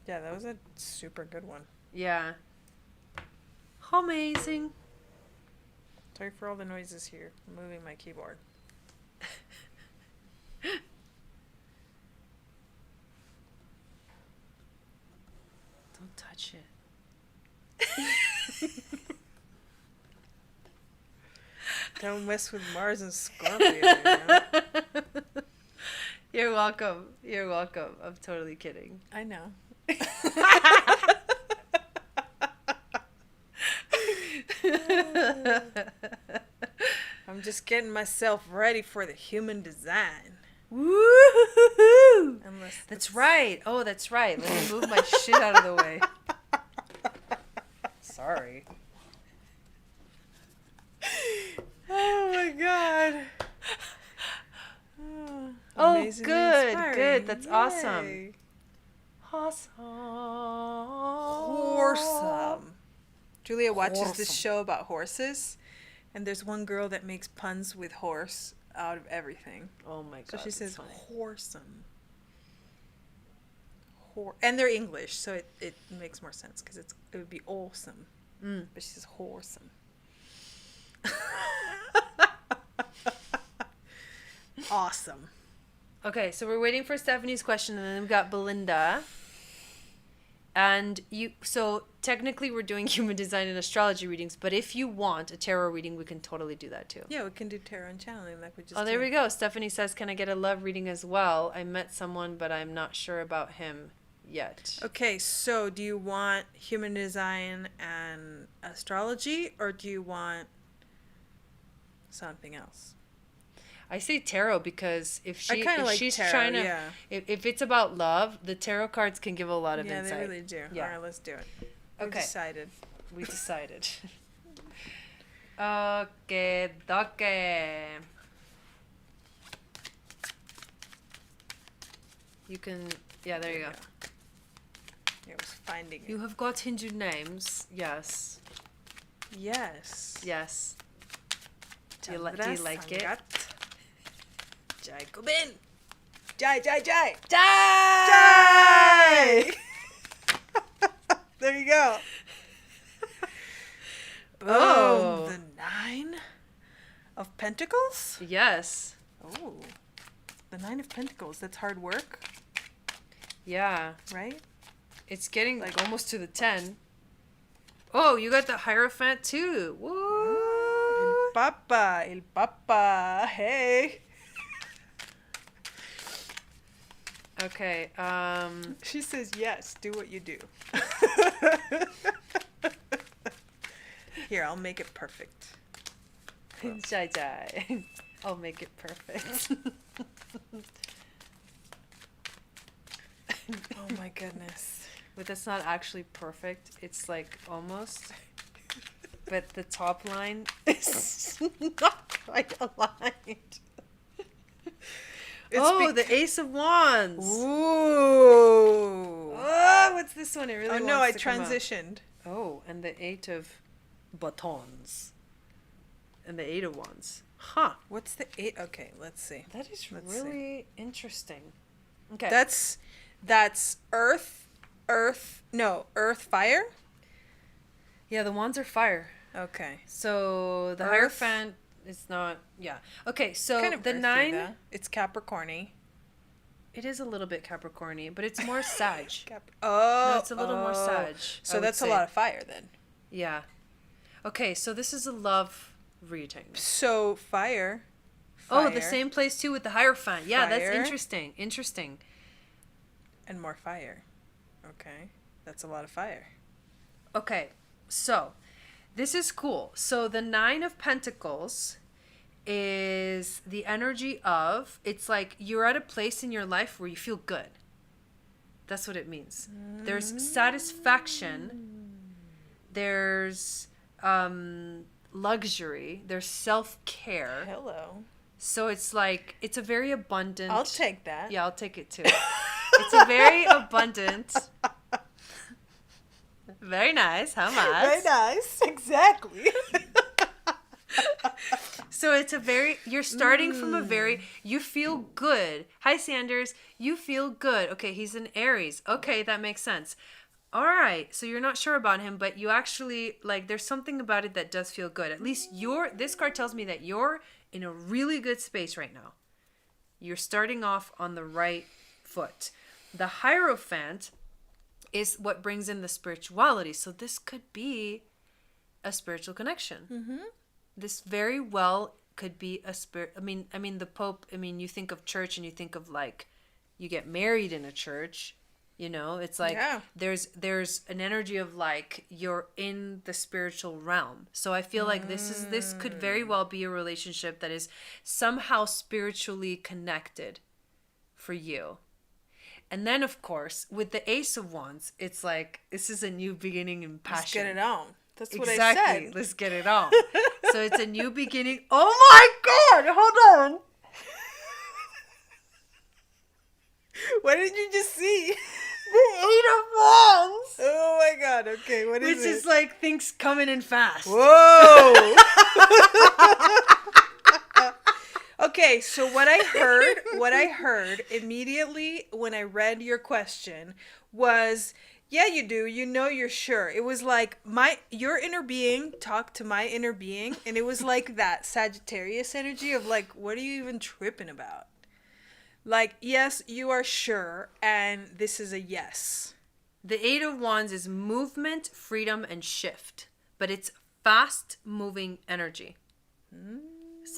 Yeah, that was a super good one. Yeah. Amazing. Sorry for all the noises here. I'm moving my keyboard. Don't touch it. Don't mess with Mars and Scorpio. You know? You're welcome. You're welcome. I'm totally kidding. I know. I'm just getting myself ready for the human design. Woo! Unless That's right. Oh, that's right. Let me move my shit out of the way. Sorry. Oh my god. Oh, Amazingly good. inspiring. Good. That's Yay. awesome. Horsome. Julia watches this show about horses, and there's one girl that makes puns with horse out of everything. Oh my god. So she says funny. horsome. And they're English, so it makes more sense because it would be awesome. But she says horsome. Awesome. Okay, so we're waiting for Stephanie's question, and then we've got Belinda. And so technically we're doing human design and astrology readings, but if you want a tarot reading, we can totally do that too. Yeah, we can do tarot and channeling like we just Oh, there did. we go. Stephanie says, can I get a love reading as well? I met someone, but I'm not sure about him yet. Okay, so do you want human design and astrology, or do you want something else? I say tarot because if I kinda like she's tarot, trying to, yeah. if it's about love, the tarot cards can give a lot of Yeah, insight. they really do. Yeah. All right, let's do it. Okay. We decided. We decided. Okay, doke. You can, yeah, there you go. I was finding it. You have got Hindu names. Yes. Yes. Yes. Do you like it? Sangat. Jai Gobind. Jai, Jai, Jai. Jai! There you go. Boom. Oh. The 9 of Pentacles? Yes. Oh. The 9 of Pentacles. That's hard work, Yeah. right? It's getting like almost to the 10. Oh, you got the Hierophant too. Woo! El Papa. Hey. Okay. She says, yes, do what you do. Here, I'll make it perfect. Jai Jai. I'll make it perfect. Oh my goodness. But that's not actually perfect. It's like almost. But the top line is not quite aligned. The Ace of Wands. Ooh. Oh, what's this one? It really Oh no, I wants to come out. transitioned. Oh, and the 8 of batons. And the 8 of Wands. Huh. What's the 8? Okay, let's see. That is Let's really interesting. Okay. That's earth, fire? Yeah, the Wands are fire. Okay. So the Earth. Hierophant is not, yeah. Okay, so Kind of the earthy, 9, though. It's Capricorny. it is a little bit Capricorny, but it's more Sag. Oh. No, it's a little more Sag. So I would that's a say. lot of fire then. Yeah. Okay, so this is a love reading. So fire. Oh, the same place too with the Hierophant. Yeah, that's Fire. interesting. Interesting. And more fire. Okay. That's a lot of fire. Okay, so this is cool. So the 9 of Pentacles is the energy of, it's like you're at a place in your life where you feel good. That's what it means. There's satisfaction. There's luxury. There's self-care. Hello. So it's like, it's a very abundant. I'll take that. Yeah, I'll take it too. It's a very abundant. Very nice. How much? Very nice. Exactly. So it's you're starting from you feel good. Hi, Sanders. You feel good. Okay, he's an Aries. Okay, that makes sense. All right, so you're not sure about him, but you actually, like, there's something about it that does feel good. At least this card tells me that you're in a really good space right now. You're starting off on the right foot. The Hierophant is what brings in the spirituality. So this could be a spiritual connection. Mm-hmm. This very well could be a spirit. I mean, the Pope, you think of church and you think of, like, you get married in a church. You know, it's like there's an energy of, like, you're in the spiritual realm. So I feel like this could very well be a relationship that is somehow spiritually connected for you. And then, of course, with the Ace of Wands, it's like, this is a new beginning in passion. Let's get it on. That's what I Exactly. said. Let's get it on. So it's a new beginning. Oh my God! Hold on. What did you just see? The Eight of Wands. Oh my God. Okay, what is it? Which is like things coming in fast. Whoa. Okay, so what I heard immediately when I read your question was, yeah, you do. You know, you're sure. It was like your inner being talked to my inner being, and it was like that Sagittarius energy of, like, what are you even tripping about? Like, yes, you are sure, and this is a yes. The Eight of Wands is movement, freedom, and shift, but it's fast-moving energy. It's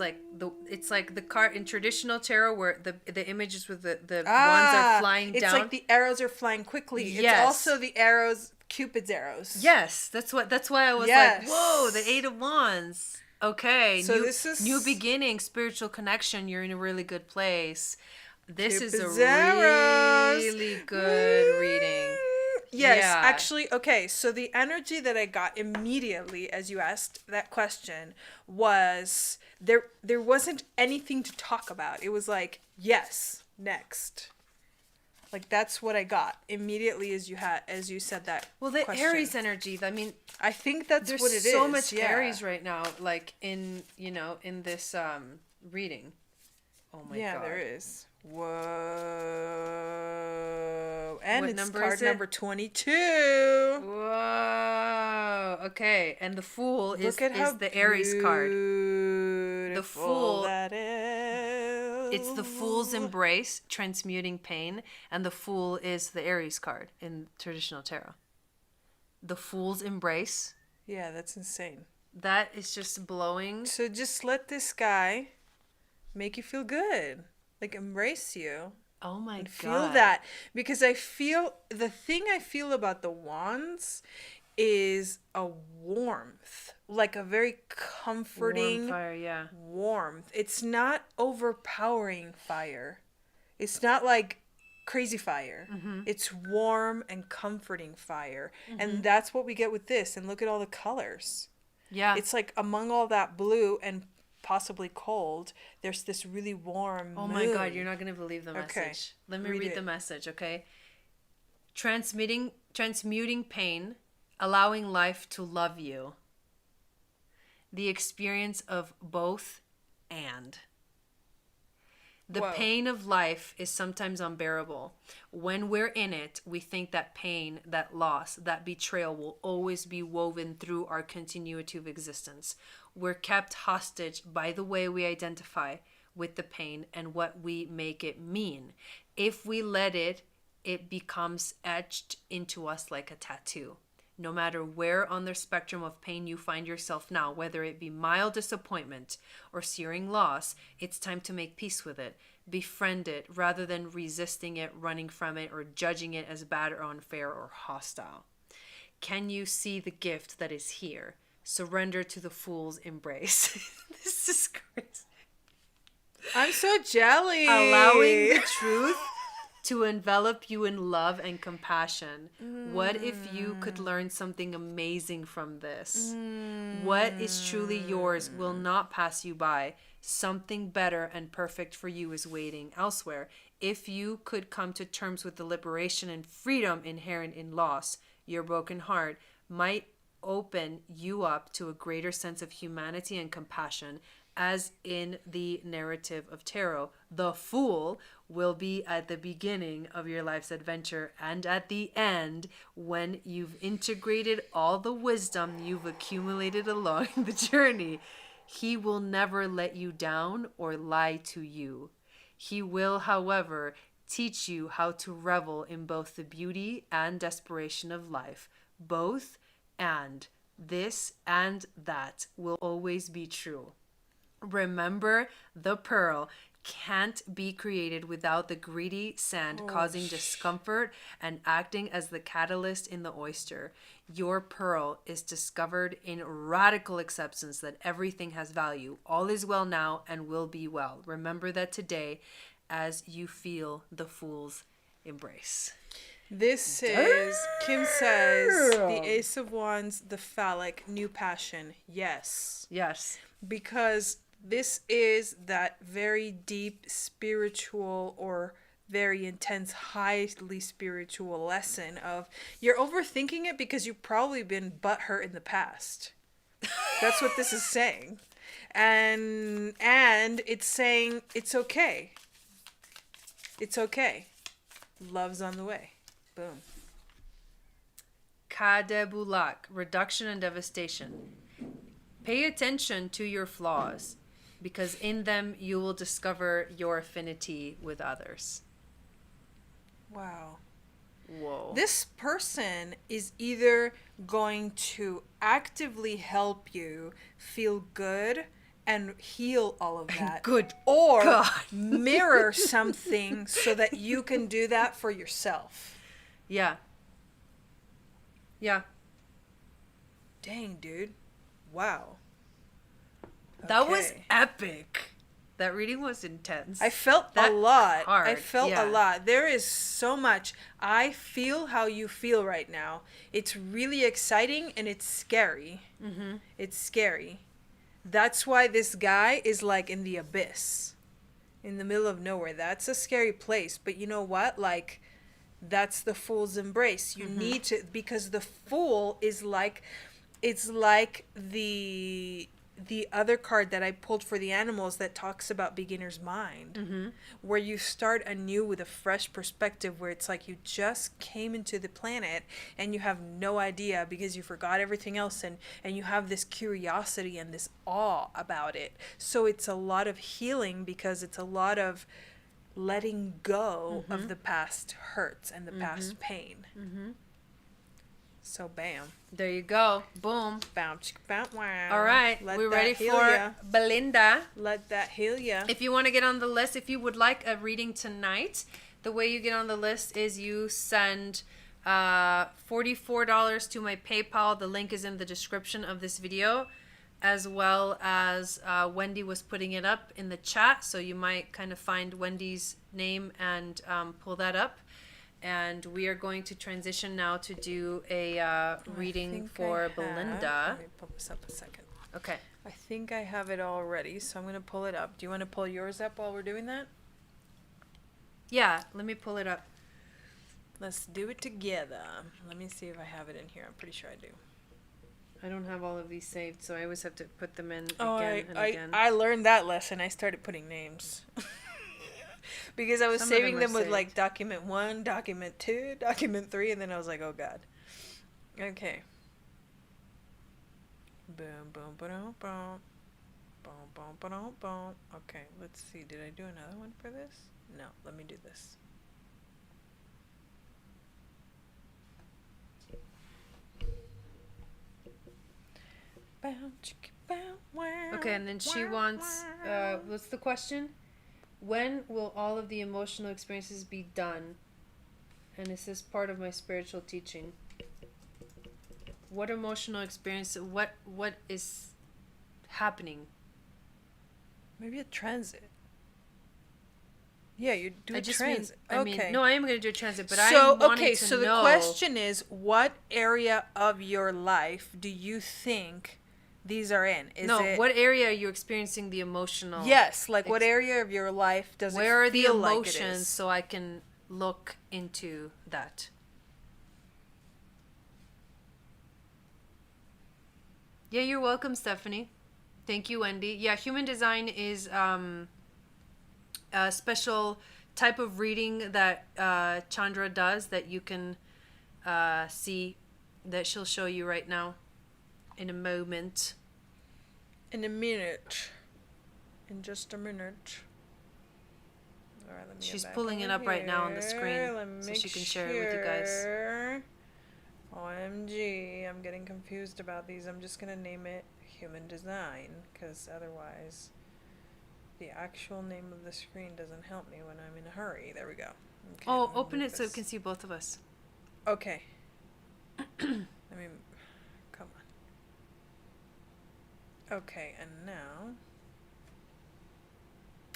like the card in traditional tarot where the images with the wands are flying down. It's like the arrows are flying quickly. Yes. It's also the arrows, Cupid's arrows. Yes, that's why I was like, whoa, the Eight of Wands. Okay, so this is new beginning, spiritual connection. You're in a really good place. This Cupid's is a arrows. really good reading. Yes, Yeah. actually, okay, so the energy that I got immediately as you asked that question was there wasn't anything to talk about. It was like, yes, next. Like, that's what I got immediately as you said that. Well, the question. Aries energy, I think that's what it is. There's so much Aries right now, like in this reading. Oh my God. Yeah, there is. Whoa. And What it's number card is it? number 22. Whoa. Okay, and the Fool is the Aries card. The Fool, that is. it's the Fool's embrace, transmuting pain, and the Fool is the Aries card in traditional tarot. The Fool's embrace. Yeah, that's insane. That is just blowing. So just let this guy make you feel good. Like, embrace you. Oh my God. Feel that. Because the thing I feel about the wands is a warmth. Like a very comforting warm fire, yeah. warmth. It's not overpowering fire. It's not like crazy fire. Mm-hmm. It's warm and comforting fire. Mm-hmm. And that's what we get with this. And look at all the colors. Yeah. It's like among all that blue and possibly cold, there's this really warm Oh mood. my God, you're not going to believe the message. Okay. Let me read the message, okay? Transmuting pain, allowing life to love you. The experience of both and. The Whoa. pain of life is sometimes unbearable. When we're in it, we think that pain, that loss, that betrayal will always be woven through our continuity of existence. We're kept hostage by the way we identify with the pain and what we make it mean. If we let it, it becomes etched into us like a tattoo. No matter where on the spectrum of pain you find yourself now, whether it be mild disappointment or searing loss, it's time to make peace with it. Befriend it rather than resisting it, running from it, or judging it as bad or unfair or hostile. Can you see the gift that is here? Surrender to the Fool's embrace. This is crazy. I'm so jelly. Allowing the truth to envelop you in love and compassion. What if you could learn something amazing from this? What is truly yours will not pass you by. Something better and perfect for you is waiting elsewhere. If you could come to terms with the liberation and freedom inherent in loss, your broken heart might open you up to a greater sense of humanity and compassion as in the narrative of tarot. The Fool will be at the beginning of your life's adventure and at the end when you've integrated all the wisdom you've accumulated along the journey. He will never let you down or lie to you. He will, however, teach you how to revel in both the beauty and desperation of life. Both and this and that will always be true. Remember, the pearl can't be created without the greedy sand causing discomfort and acting as the catalyst in the oyster. Your pearl is discovered in radical acceptance that everything has value. All is well now and will be well. Remember that today as you feel the Fool's embrace. This is, Kim says, the Ace of Wands, the phallic, new passion. Yes. Yes. Because this is that very deep spiritual or very intense, highly spiritual lesson of you're overthinking it because you've probably been butthurt in the past. That's what this is saying. And it's saying it's okay. It's okay. Love's on the way. Boom. Kadebulak, reduction and devastation. Pay attention to your flaws, because in them you will discover your affinity with others. Wow. Whoa. This person is either going to actively help you feel good and heal all of that. Good or God. mirror something so that you can do that for yourself. Yeah. Yeah. Dang, dude. Wow. That was Okay. epic. That reading was intense. I felt That a lot. card, I felt yeah. a lot. There is so much. I feel how you feel right now. It's really exciting and it's scary. Mm-hmm. It's scary. That's why this guy is like in the abyss, in the middle of nowhere. That's a scary place. But you know what? Like, that's the Fool's embrace. You need to, because the Fool is like, it's like the other card that I pulled for the animals that talks about beginner's mind, where you start anew with a fresh perspective, where it's like you just came into the planet and you have no idea because you forgot everything else, and you have this curiosity and this awe about it. So it's a lot of healing because it's a lot of letting go of the past hurts and the past pain. So bam. There you go. Boom. Bounce, bounce, wow. All right. Let We're that ready heal for ya. Belinda. Let that heal ya. If you want to get on the list, if you would like a reading tonight, the way you get on the list is you send $44 to my PayPal. The link is in the description of this video, as well as Wendy was putting it up in the chat. So you might kind of find Wendy's name and pull that up. And we are going to transition now to do a reading for Belinda. Let me pull this up a second. Okay. I think I have it all ready, so I'm going to pull it up. Do you want to pull yours up while we're doing that? Yeah, let me pull it up. Let's do it together. Let me see if I have it in here. I'm pretty sure I do. I don't have all of these saved, so I always have to put them in Oh, again and again. I learned that lesson. I started putting names. Because I was Some of saving them are them with saved. like document 1, document 2, document 3, and then I was like, oh god. Okay. Boom, boom, boom, boom. Boom, boom, boom, boom. Okay, let's see. Did I do another one for this? No, let me do this. Okay, and then she wants, what's the question? When will all of the emotional experiences be done? And is this part of my spiritual teaching? What emotional experience, what is happening? Maybe a transit. Yeah, you do I a just transit. mean, Okay. I mean, no, I am going to do a transit, but So, I wanted okay, to so know. the question is, what area of your life do you think these are in? Is No, it, what area are you experiencing the emotional? yes, like what area of your life does Where it are the feel like it emotions is? so I can look into that? Yeah, you're welcome, Stephanie. Thank you, Wendy. Yeah, human design is a special type of reading that Chandra does that you can see, that she'll show you right now in a moment. In a minute. In just a minute. All right, let me She's pulling it up right now on the screen so she can share it with you guys. OMG, I'm getting confused about these. I'm just going to name it Human Design, because otherwise the actual name of the screen doesn't help me when I'm in a hurry. There we go. Okay, oh, open it so we can see both of us. Okay. I mean, come on. Okay, and now...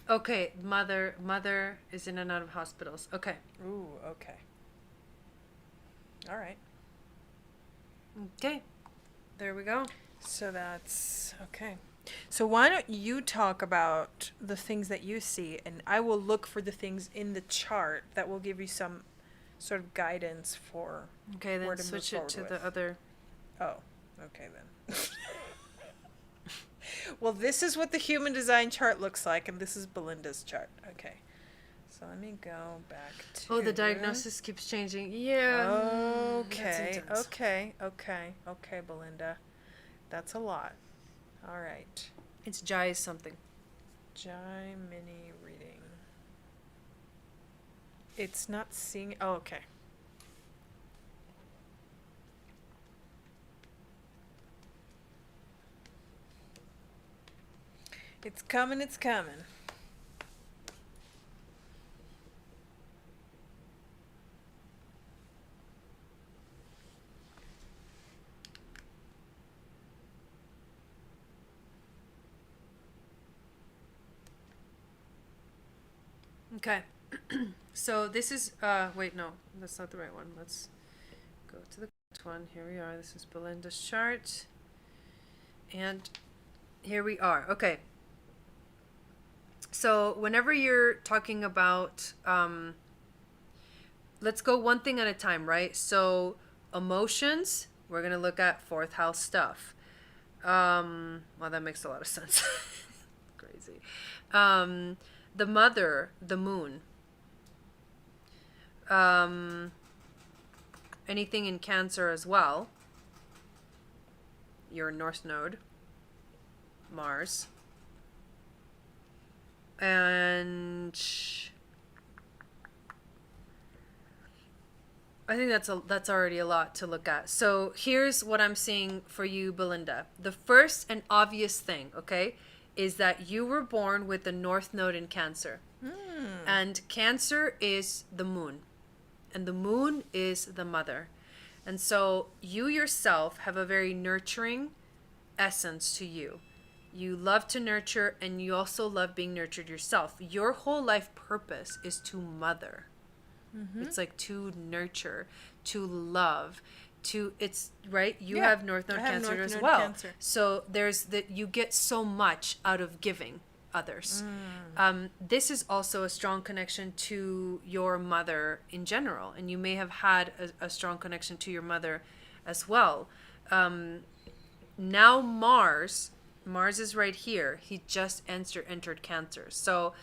Okay, mother is in and out of hospitals. Okay. Ooh, okay. All right. Okay. There we go. So that's okay. So why don't you talk about the things that you see, and I will look for the things in the chart that will give you some sort of guidance for okay, then where to switch move it to with. the other. Oh, okay then. Well, this is what the human design chart looks like, and this is Belinda's chart. Okay. So let me go back to... Oh, the diagnosis keeps changing. Yeah. Okay, okay, Belinda. That's a lot. All right. It's Jai's something. Jai mini reading. It's not seeing... Oh, okay. It's coming, it's coming. Okay. So this is wait, no, that's not the right one. Let's go to the correct one. Here we are. This is Belinda's chart. And here we are. Okay. So whenever you're talking about let's go one thing at a time, right? So emotions, we're going to look at fourth house stuff. Well, that makes a lot of sense. Crazy. The mother, the moon. Anything in Cancer as well. Your North Node. Mars. And I think that's already a lot to look at. So here's what I'm seeing for you, Belinda. The first and obvious thing, okay, is that you were born with the North Node in Cancer. And Cancer is the moon. And the moon is the mother. And so you yourself have a very nurturing essence to you. You love to nurture, and you also love being nurtured yourself. Your whole life purpose is to mother. It's like to nurture, to love, to, it's right. You have North Node Cancer as well. Cancer. So there's that, you get so much out of giving others. This is also a strong connection to your mother in general, and you may have had a strong connection to your mother as well. Now Mars is right here. He just entered Cancer. So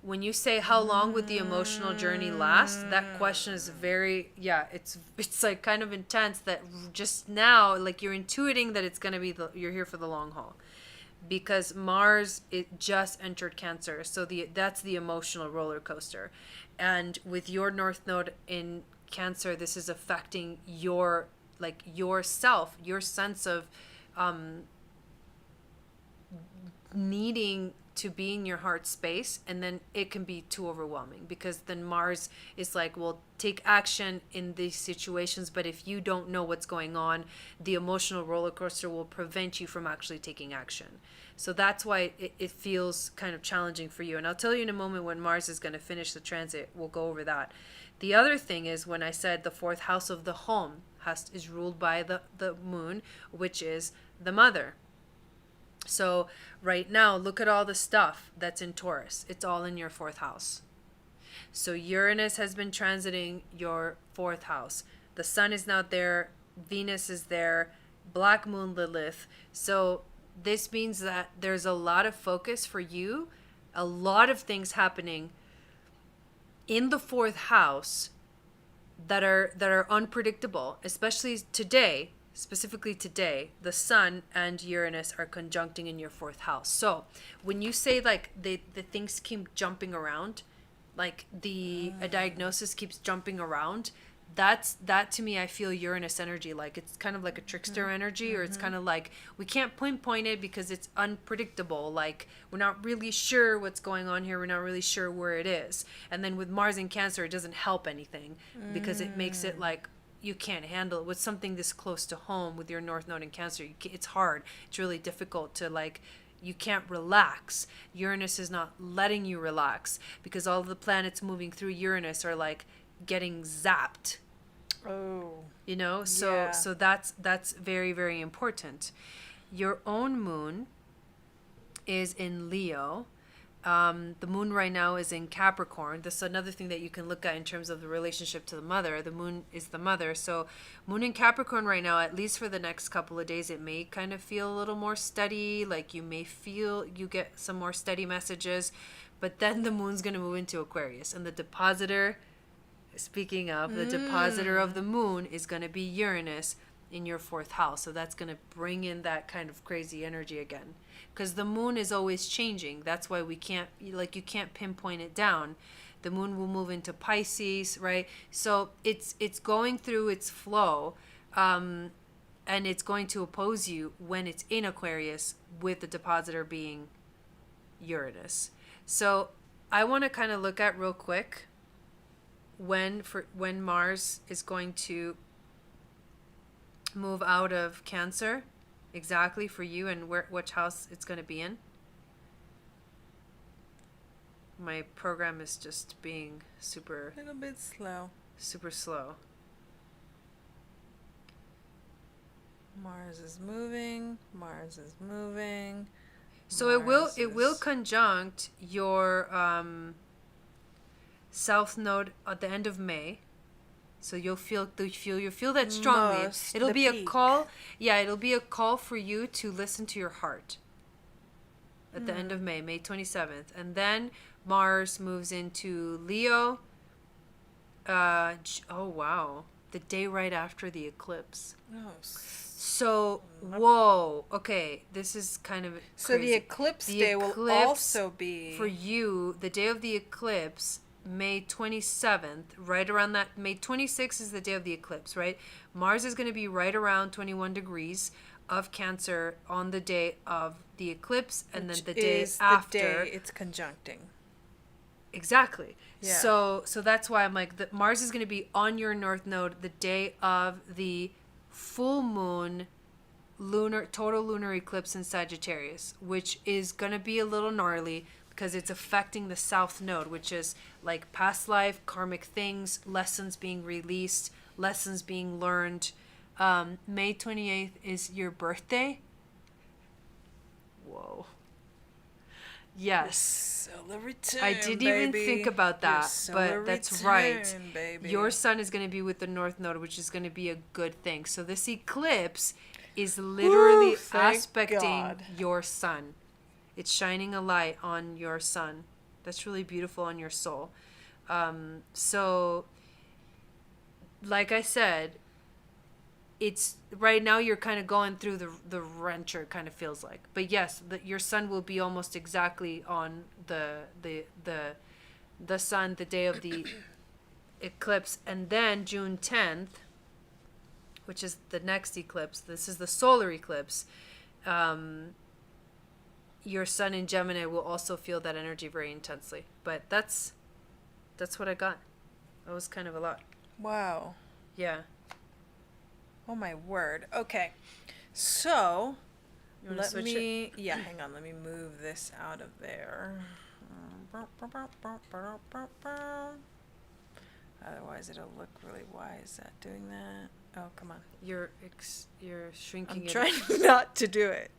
when you say how long would the emotional journey last, that question is very, it's like kind of intense, that just now, like, you're intuiting that it's going to be, you're here for the long haul. Because Mars, it just entered Cancer. So that's the emotional roller coaster. And with your North Node in Cancer, this is affecting your, like, yourself, your sense of needing to be in your heart space, and then it can be too overwhelming, because then Mars is like, well, take action in these situations, but if you don't know what's going on, the emotional roller coaster will prevent you from actually taking action. So that's why it feels kind of challenging for you. And I'll tell you in a moment when Mars is going to finish the transit. We'll go over that. The other thing is, when I said the fourth house of the home is ruled by the moon, which is the mother. So right now, look at all the stuff that's in Taurus. It's all in your fourth house. So Uranus has been transiting your fourth house. The sun is not there. Venus is there. Black moon Lilith. So this means that there's a lot of focus for you, a lot of things happening in the fourth house that are unpredictable, especially today. Specifically today, the sun and Uranus are conjuncting in your fourth house. So when you say like the things keep jumping around, like a diagnosis keeps jumping around, that to me, I feel Uranus energy. Like it's kind of like a trickster energy, or it's kind of like we can't pinpoint it because it's unpredictable. Like we're not really sure what's going on here. We're not really sure where it is. And then with Mars in Cancer, it doesn't help anything because it makes it like you can't handle it with something this close to home with your North Node in Cancer. It's hard. It's really difficult to like. You can't relax. Uranus is not letting you relax because all the planets moving through Uranus are like getting zapped. Oh. You know, so that's very, very important. Your own moon is in Leo. The moon right now is in Capricorn. This is another thing that you can look at in terms of the relationship to the mother. The moon is the mother. So moon in Capricorn right now, at least for the next couple of days, it may kind of feel a little more steady. Like you may feel you get some more steady messages. But then the moon's going to move into Aquarius. And the depositor, speaking of, the depositor of the moon is going to be Uranus in your fourth house. So that's going to bring in that kind of crazy energy again. Because the moon is always changing. That's why we can't, like, you can't pinpoint it down. The moon will move into Pisces, right? So it's going through its flow, and it's going to oppose you when it's in Aquarius, with the depositor being Uranus. So I want to kind of look at real quick when Mars is going to move out of Cancer. Exactly for you, and which house it's going to be in. My program is just being super... A little bit slow. Super slow. Mars is moving. Mars is moving. So it will conjunct your South Node at the end of May. So you'll feel that strongly. It'll be a call. Yeah, it'll be a call for you to listen to your heart. At the end of May, May 27th. And then Mars moves into Leo. Oh, wow. The day right after the eclipse. Oh. So, whoa. Okay, this is kind of crazy. So the eclipse day will also be... For you, the day of the eclipse... May 27th, right around that. May 26th is the day of the eclipse, right? Mars is going to be right around 21 degrees of Cancer on the day of the eclipse, and then the day after. The day it's conjuncting. Exactly. Yeah. So that's why I'm like, Mars is going to be on your North Node the day of the full moon total lunar eclipse in Sagittarius, which is going to be a little gnarly, because it's affecting the South Node, which is like past life, karmic things, lessons being released, lessons being learned. May 28th is your birthday. Whoa. Yes. Solar return, I didn't even think about that, but that's right. Baby. Your sun is going to be with the North Node, which is going to be a good thing. So this eclipse is literally aspecting your sun. It's shining a light on your sun. That's really beautiful on your soul. So, like I said, it's right now you're kind of going through the wrencher, it kind of feels like. But yes, your sun will be almost exactly on the sun the day of the eclipse, and then June 10th, which is the next eclipse. This is the solar eclipse. Your sun in Gemini will also feel that energy very intensely. But that's what I got. That was kind of a lot. Wow. Yeah. Oh my word. Okay. So let me hang on, let me move this out of there. Otherwise it'll look really... Why is that doing that? Oh, come on. You're shrinking I'm it. trying not to do it.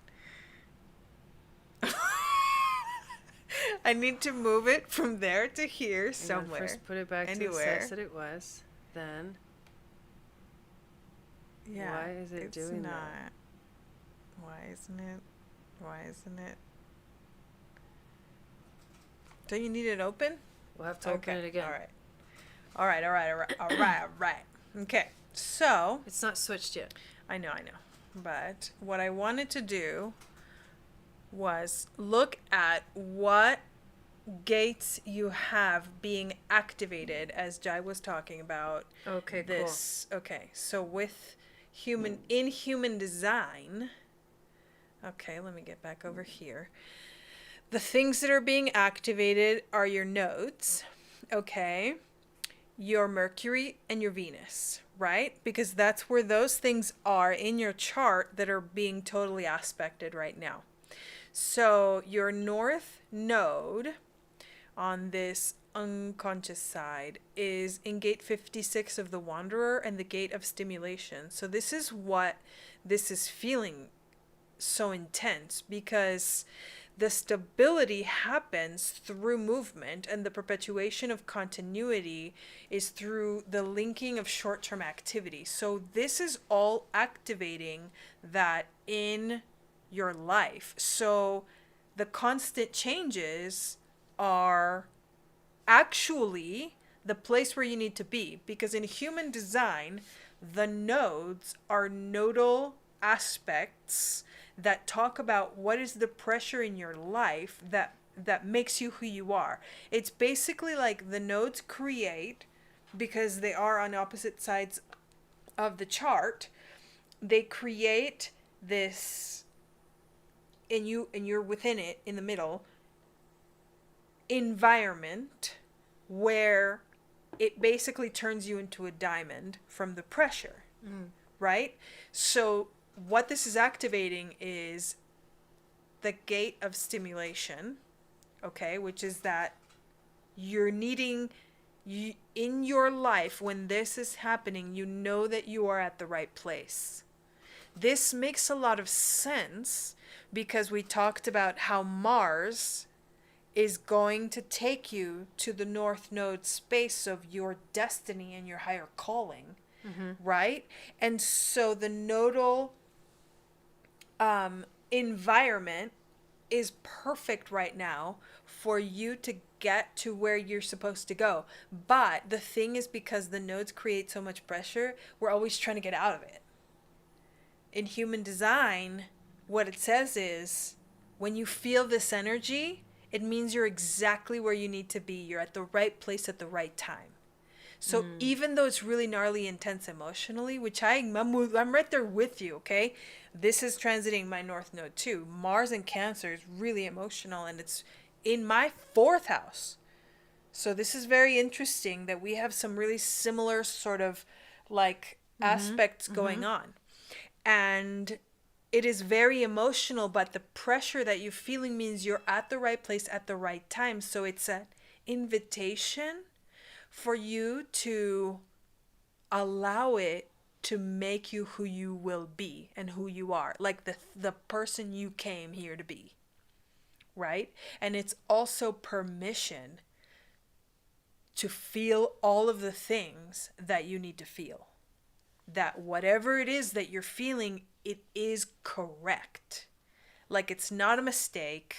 I need to move it from there to here somewhere. First put it back to the size that it was. Then. Yeah. Why is it doing that? Why isn't it? Why isn't it? Don't you need it open? We'll have to open it again. All right. All right. Okay. So. It's not switched yet. I know. But what I wanted to do was look at what gates you have being activated, as Jai was talking about. Okay, this. Cool. Okay. So with human design. Okay, let me get back over here. The things that are being activated are your nodes, okay, your Mercury and your Venus, right? Because that's where those things are in your chart that are being totally aspected right now. So your North Node on this unconscious side is in gate 56 of the Wanderer and the gate of stimulation. So this is what this is feeling so intense, because the stability happens through movement, and the perpetuation of continuity is through the linking of short-term activity. So this is all activating that in your life. So the constant changes are actually the place where you need to be, because in human design, the nodes are nodal aspects that talk about what is the pressure in your life that makes you who you are. It's basically like the nodes create, because they are on opposite sides of the chart, they create this, and you're within it, in the middle, environment where it basically turns you into a diamond from the pressure, right? So what this is activating is the gate of stimulation, okay, which is that you're needing, in your life, when this is happening, you know that you are at the right place. This makes a lot of sense because we talked about how Mars is going to take you to the North Node space of your destiny and your higher calling, right? And so the nodal environment is perfect right now for you to get to where you're supposed to go. But the thing is, because the nodes create so much pressure, we're always trying to get out of it. In human design, what it says is, when you feel this energy, it means you're exactly where you need to be. You're at the right place at the right time. So even though it's really gnarly, intense emotionally, which I'm right there with you, okay? This is transiting my North Node too. Mars in Cancer is really emotional, and it's in my 4th house. So this is very interesting that we have some really similar sort of like aspects going on. And it is very emotional, but the pressure that you're feeling means you're at the right place at the right time. So it's an invitation for you to allow it to make you who you will be and who you are, like the person you came here to be, right? And it's also permission to feel all of the things that you need to feel. That whatever it is that you're feeling, it is correct. Like, it's not a mistake.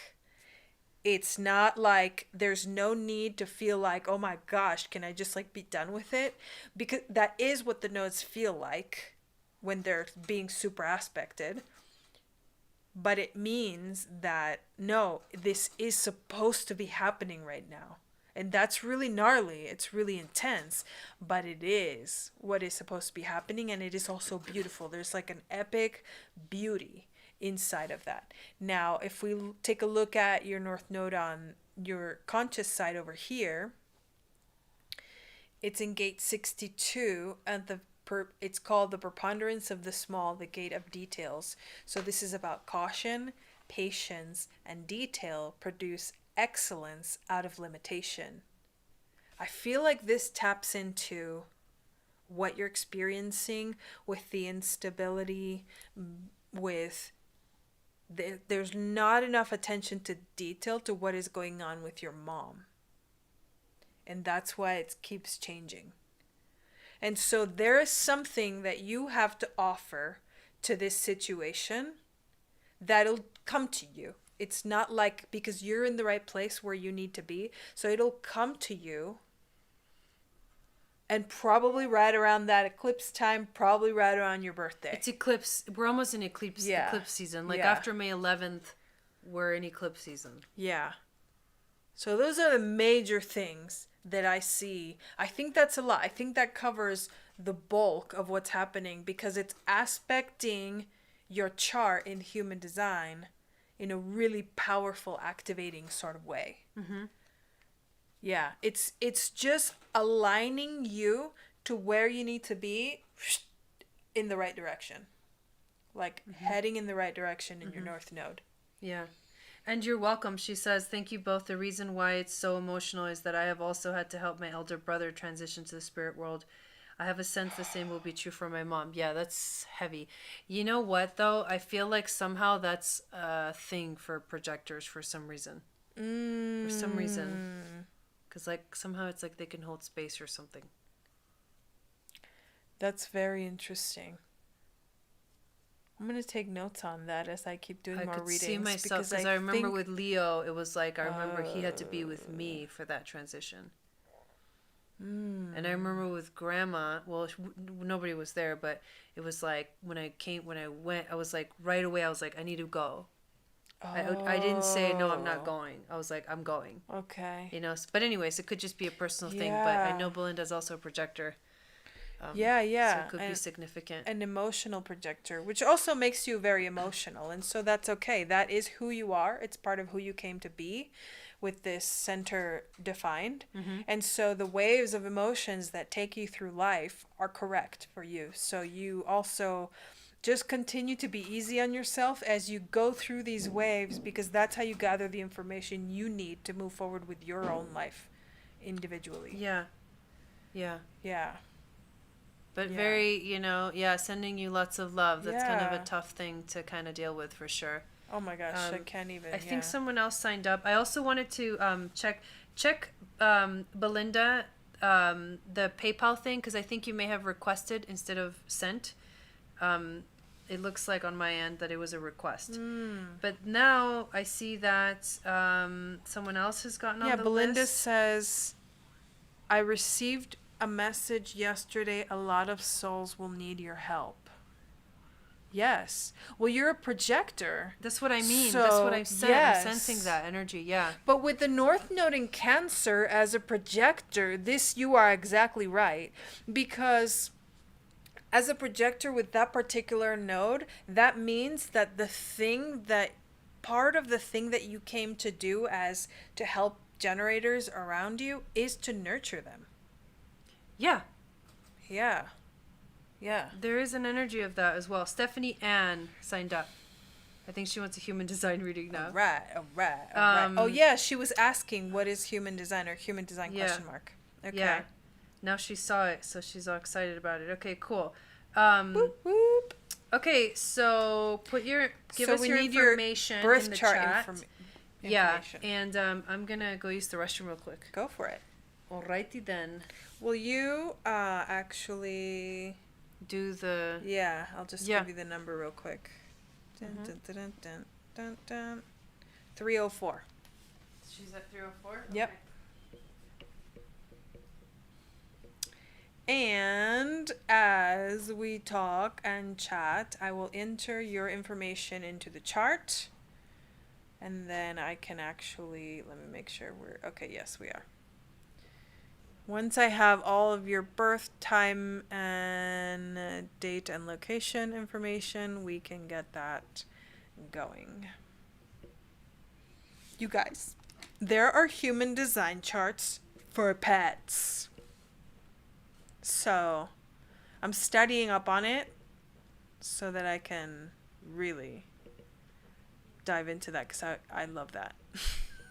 It's not like there's no need to feel like, oh my gosh, can I just like be done with it? Because that is what the nodes feel like when they're being super aspected. But it means that, no, this is supposed to be happening right now. And that's really gnarly. It's really intense. But it is what is supposed to be happening. And it is also beautiful. There's like an epic beauty inside of that. Now, if we take a look at your North Node on your conscious side over here, it's in gate 62, and it's called the preponderance of the small, the gate of details. So this is about caution, patience, and detail produce excellence out of limitation. I feel like this taps into what you're experiencing with the instability, with there's not enough attention to detail to what is going on with your mom. And that's why it keeps changing. And so there is something that you have to offer to this situation that'll come to you. It's not like, because you're in the right place where you need to be, so it'll come to you. And probably right around that eclipse time, probably right around your birthday. It's eclipse. We're almost in eclipse season. Like after May 11th, we're in eclipse season. Yeah. So those are the major things that I see. I think that's a lot. I think that covers the bulk of what's happening, because it's aspecting your chart in human design in a really powerful, activating sort of way. Mm-hmm. Yeah, it's just aligning you to where you need to be in the right direction. Like heading in the right direction in your North Node. Yeah. And you're welcome. She says, thank you both. The reason why it's so emotional is that I have also had to help my elder brother transition to the spirit world. I have a sense the same will be true for my mom. Yeah, that's heavy. You know what, though? I feel like somehow that's a thing for projectors for some reason. For some reason. Because, like, somehow it's like they can hold space or something. That's very interesting. I'm going to take notes on that as I keep doing more readings. I could see myself, because I remember with Leo, it was like, I remember he had to be with me for that transition. And I remember with Grandma, well, nobody was there, but it was like, when I went, I was like, right away, I was like, I need to go. I didn't say, no, I'm not going. I was like, I'm going. Okay. You know, but anyways, it could just be a personal thing, but I know Belinda's also a projector. Yeah. So it could be significant. An emotional projector, which also makes you very emotional. And so that's okay. That is who you are. It's part of who you came to be with this center defined. Mm-hmm. And so the waves of emotions that take you through life are correct for you. So you also just continue to be easy on yourself as you go through these waves, because that's how you gather the information you need to move forward with your own life individually. Yeah. But Yeah. very, sending you lots of love. That's kind of a tough thing to kind of deal with for sure. Oh my gosh, I can't even. I think someone else signed up. I also wanted to check Belinda, the PayPal thing, because I think you may have requested instead of sent. It looks like on my end that it was a request. But now I see that someone else has gotten on the Belinda list. says, I received a message yesterday. A lot of souls will need your help. Yes. Well, you're a projector. That's what I mean. So, that's what I'm saying. yes. I'm sensing that energy. Yeah. But with the North Node in Cancer as a projector, you are exactly right. Because as a projector with that particular node, that means that part of the thing that you came to do as to help generators around you is to nurture them. Yeah. Yeah. There is an energy of that as well. Stephanie Ann signed up. I think she wants a human design reading now. All right. Oh yeah, she was asking what is human design, or human design question mark. Okay. Yeah. Now she saw it, so she's all excited about it. Okay, cool. Whoop, whoop. Okay, so give us your information birth in the chart chat. information. Yeah, and I'm gonna go use the restroom real quick. Go for it. Alrighty then. Will you actually do the... Yeah, I'll just give you the number real quick. Dun, dun, dun, dun, dun, dun. 304. She's at 304? Yep. Okay. And as we talk and chat, I will enter your information into the chart. And then I can actually... Let me make sure we're... Okay, yes, we are. Once I have all of your birth time and date and location information, we can get that going. You guys, there are human design charts for pets. So I'm studying up on it so that I can really dive into that, because I love that.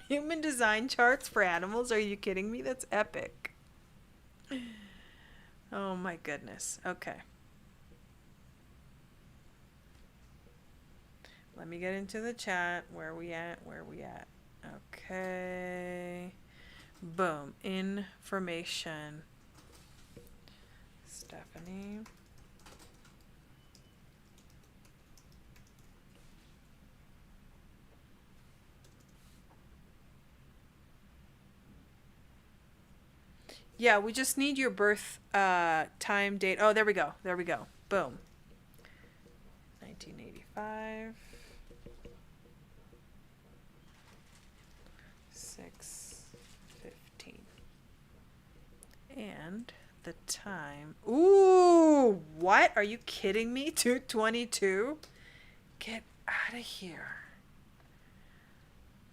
Human design charts for animals? Are you kidding me? That's epic. Oh my goodness. Okay. Let me get into the chat. Where we at? Okay. Boom. Information. Stephanie. Yeah, we just need your birth time, date. Oh, there we go. There we go. Boom. 1985. 6:15. And the time. Ooh, what? Are you kidding me? 2:22? Get out of here.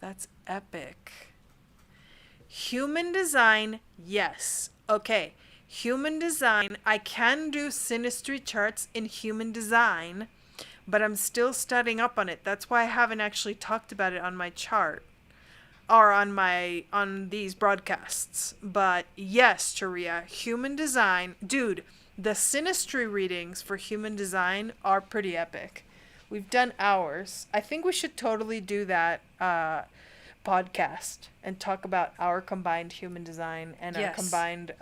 That's epic. Human design, yes. Okay. Human design, I can do synastry charts in human design, but I'm still studying up on it. That's why I haven't actually talked about it on my chart or on these broadcasts. But yes, Sharia, human design, dude, the synastry readings for human design are pretty epic. We've done ours. I think we should totally do that podcast and talk about our combined human design and our combined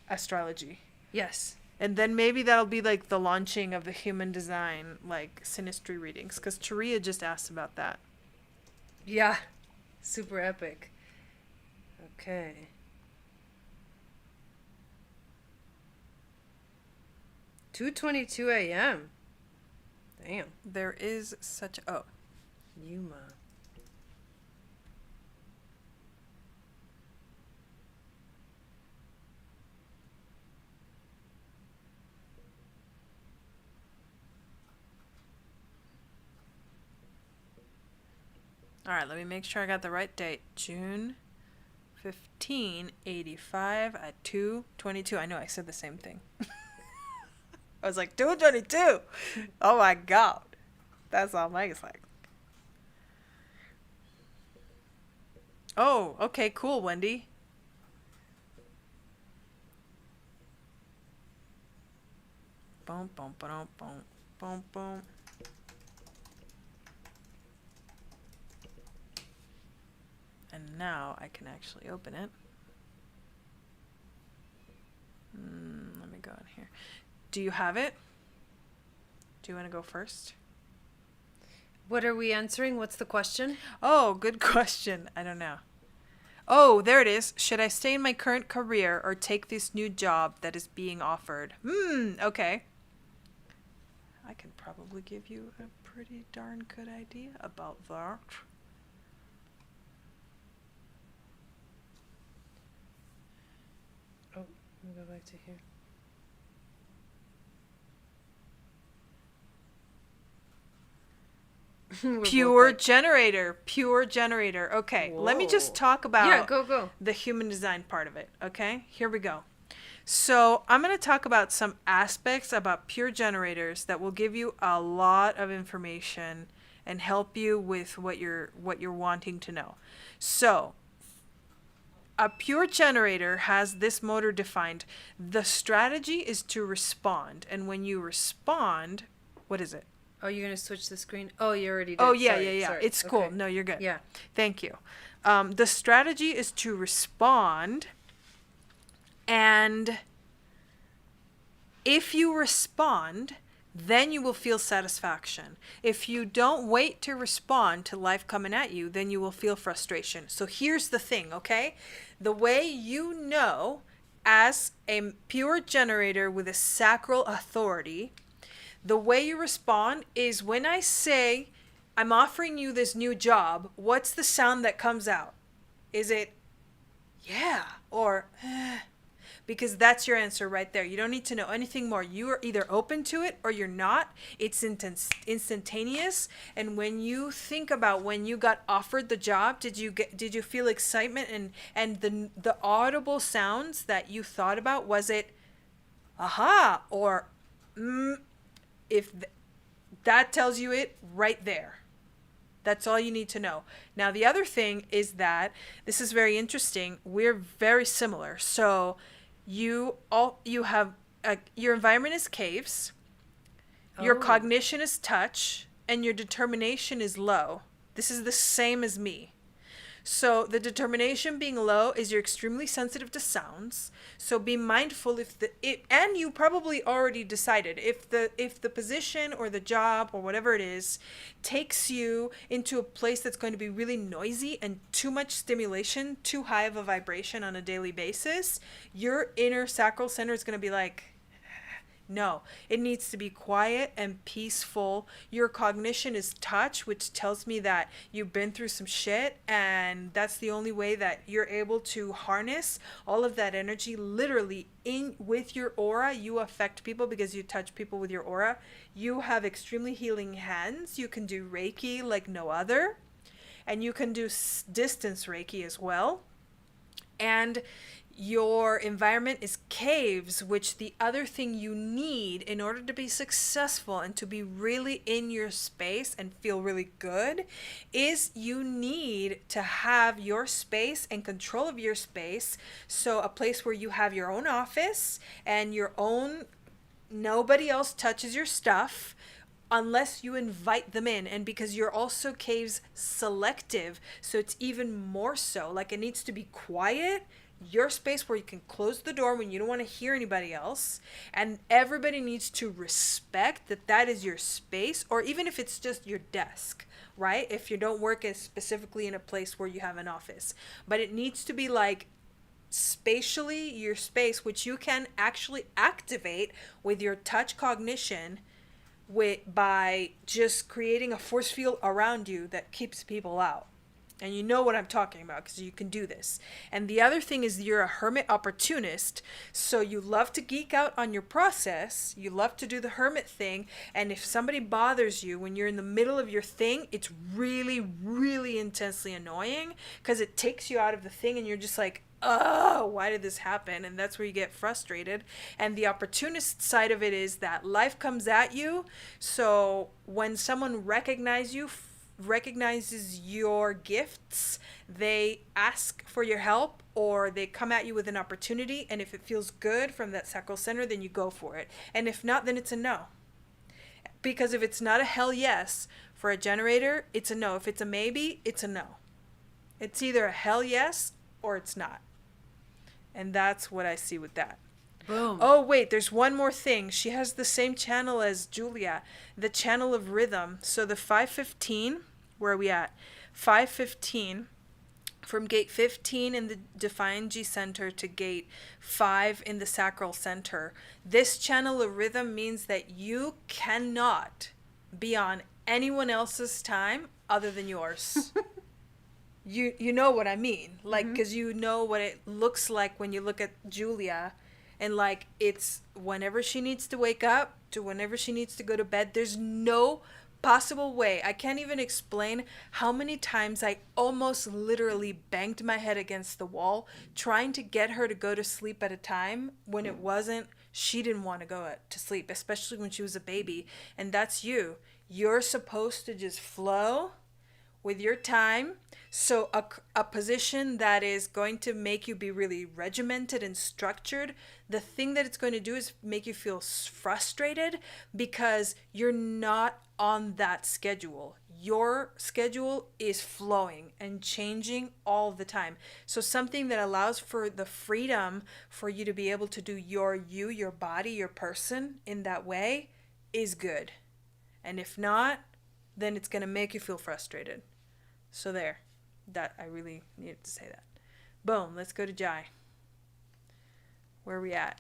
astrology. Yes. And then maybe that'll be like the launching of the human design, like synastry readings, because Taria just asked about that. Yeah. Super epic. Okay. $2:22 a.m. Damn. There is such a... Oh. Yuma. All right, let me make sure I got the right date. June 15, 85 at 2:22. I know I said the same thing. I was like, 2:22. Oh my God. That's all Mike's like. Oh, okay, cool, Wendy. Boom, boom, boom, boom, boom, boom. And now I can actually open it. Let me go in here. Do you have it? Do you want to go first? What are we answering? What's the question? Oh, good question. I don't know. Oh, there it is. Should I stay in my current career or take this new job that is being offered? Okay. I can probably give you a pretty darn good idea about that. Oh, let me go back to here. Pure generator. Okay, Whoa. let me just talk about go. the human design part of it. Okay, here we go. So I'm going to talk about some aspects about pure generators that will give you a lot of information and help you with what you're wanting to know. So a pure generator has this motor defined. The strategy is to respond, and when you respond, what is it? Oh, you're going to switch the screen? Oh, you already did. Oh, yeah. Sorry. It's cool. Okay. No, you're good. Yeah. Thank you. The strategy is to respond, and if you respond, then you will feel satisfaction. If you don't wait to respond to life coming at you, then you will feel frustration. So here's the thing, okay? The way you know as a pure generator with a sacral authority, the way you respond is when I say, I'm offering you this new job, what's the sound that comes out? Is it, yeah, or, because that's your answer right there. You don't need to know anything more. You are either open to it or you're not. It's instantaneous. And when you think about when you got offered the job, did you feel excitement and the audible sounds that you thought about? Was it, aha, or, that tells you it right there. That's all you need to know. Now, the other thing is that this is very interesting. We're very similar. So you have your environment is caves, your cognition is touch, and your determination is low. This is the same as me. So the determination being low is you're extremely sensitive to sounds. So be mindful and you probably already decided if the position or the job or whatever it is takes you into a place that's going to be really noisy and too much stimulation, too high of a vibration on a daily basis, your inner sacral center is going to be like, no, it needs to be quiet and peaceful. Your cognition is touch, which tells me that you've been through some shit, and that's the only way that you're able to harness all of that energy literally in with your aura. You affect people because you touch people with your aura. You have extremely healing hands. You can do Reiki like no other, and you can do distance Reiki as well. And your environment is caves, which the other thing you need in order to be successful and to be really in your space and feel really good is you need to have your space and control of your space. So a place where you have your own office and your own, nobody else touches your stuff unless you invite them in. And because you're also caves selective, so it's even more so, like it needs to be quiet, your space where you can close the door when you don't want to hear anybody else, and everybody needs to respect that that is your space, or even if it's just your desk, right? If you don't work as specifically in a place where you have an office, but it needs to be like spatially your space, which you can actually activate with your touch cognition by just creating a force field around you that keeps people out. And you know what I'm talking about because you can do this. And the other thing is you're a hermit opportunist. So you love to geek out on your process. You love to do the hermit thing. And if somebody bothers you when you're in the middle of your thing, it's really, really intensely annoying because it takes you out of the thing and you're just like, oh, why did this happen? And that's where you get frustrated. And the opportunist side of it is that life comes at you. So when someone recognizes your gifts, they ask for your help or they come at you with an opportunity, and if it feels good from that sacral center, then you go for it. And if not, then it's a no. Because if it's not a hell yes for a generator, it's a no. If it's a maybe, it's a no. It's either a hell yes or it's not. And that's what I see with that. Boom. Oh, wait, there's one more thing. She has the same channel as Julia, the channel of rhythm. So the 515, where are we at? 515, from gate 15 in the Defiant G center to gate 5 in the sacral center. This channel of rhythm means that you cannot be on anyone else's time other than yours. You know what I mean, like, because you know what it looks like when you look at Julia, and like it's whenever she needs to wake up to whenever she needs to go to bed. There's no possible way. I can't even explain how many times I almost literally banged my head against the wall trying to get her to go to sleep at a time when it wasn't. She didn't want to go to sleep, especially when she was a baby. And that's you. You're supposed to just flow with your time. So a position that is going to make you be really regimented and structured, the thing that it's going to do is make you feel frustrated because you're not on that schedule. Your schedule is flowing and changing all the time. So something that allows for the freedom for you to be able to do your body, your person in that way is good. And if not, then it's going to make you feel frustrated. So there, that I really needed to say that. Boom, let's go to Jai. Where are we at?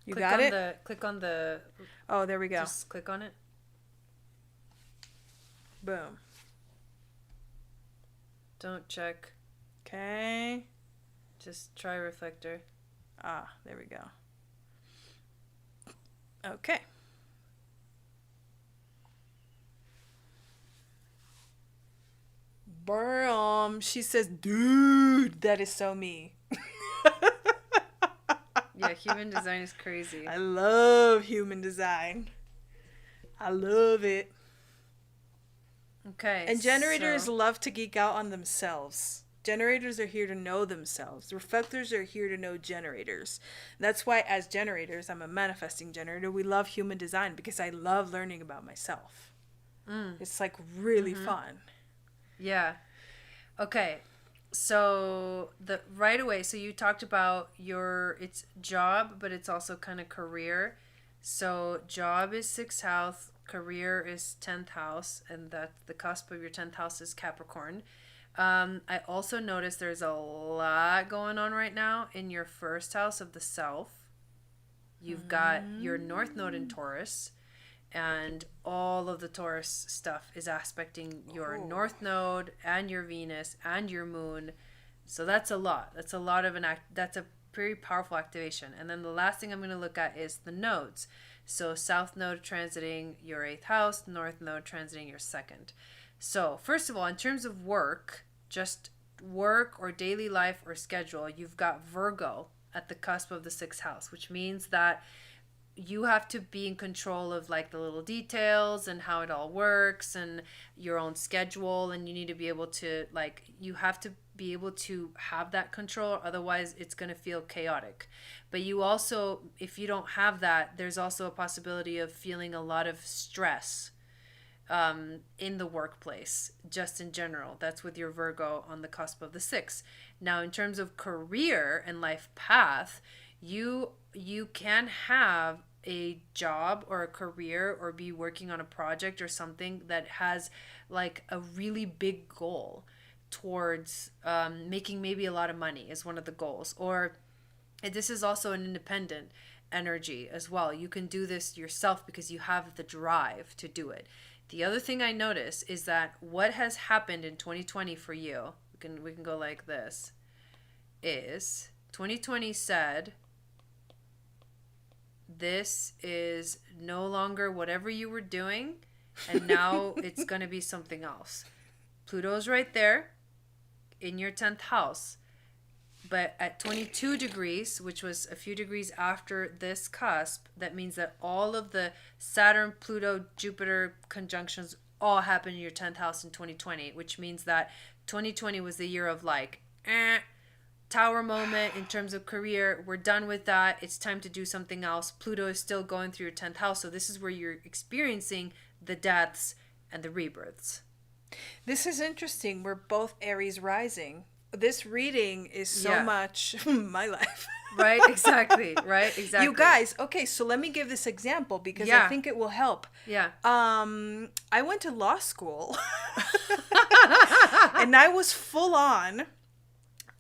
You got it? Click on the... Oh, there we go. Just click on it. Boom. Don't check. Okay. Just try reflector. Ah, there we go. Okay. She says, dude, that is so me. Yeah, human design is crazy. I love human design. I love it. Okay. And generators love to geek out on themselves. Generators are here to know themselves. Reflectors are here to know generators. That's why as generators, I'm a manifesting generator, we love human design because I love learning about myself. It's like really fun. Yeah. Okay. So right away, so you talked about it's job, but it's also kind of career. So job is 6th house, career is 10th house, and that the cusp of your 10th house is Capricorn. I also noticed there's a lot going on right now in your 1st house of the self. You've got your North Node in Taurus, and all of the Taurus stuff is aspecting your North Node and your Venus and your Moon. So that's a lot. That's a lot of that's a very powerful activation. And then the last thing I'm going to look at is the nodes. So South Node transiting your 8th house, North Node transiting your 2nd. So first of all, in terms of work, just work or daily life or schedule, you've got Virgo at the cusp of the 6th house, which means that you have to be in control of like the little details and how it all works and your own schedule, and you need to be able to you have to be able to have that control, otherwise it's going to feel chaotic. But you also, if you don't have that, there's also a possibility of feeling a lot of stress in the workplace, just in general. That's with your Virgo on the cusp of the 6th. Now, in terms of career and life path, you can have a job or a career or be working on a project or something that has like a really big goal towards making maybe a lot of money is one of the goals. Or this is also an independent energy as well. You can do this yourself because you have the drive to do it. The other thing I notice is that what has happened in 2020 for you, we can go like this, is 2020 said, this is no longer whatever you were doing, and now it's going to be something else. Pluto's right there in your 10th house, but at 22 degrees, which was a few degrees after this cusp, that means that all of the Saturn, Pluto, Jupiter conjunctions all happened in your 10th house in 2020, which means that 2020 was the year of tower moment in terms of career. We're done with that. It's time to do something else. Pluto is still going through your 10th house. So this is where you're experiencing the deaths and the rebirths. This is interesting. We're both Aries rising. This reading is so much my life. Right, exactly. Right, exactly. You guys, okay, so let me give this example because I think it will help. Yeah. I went to law school and I was full on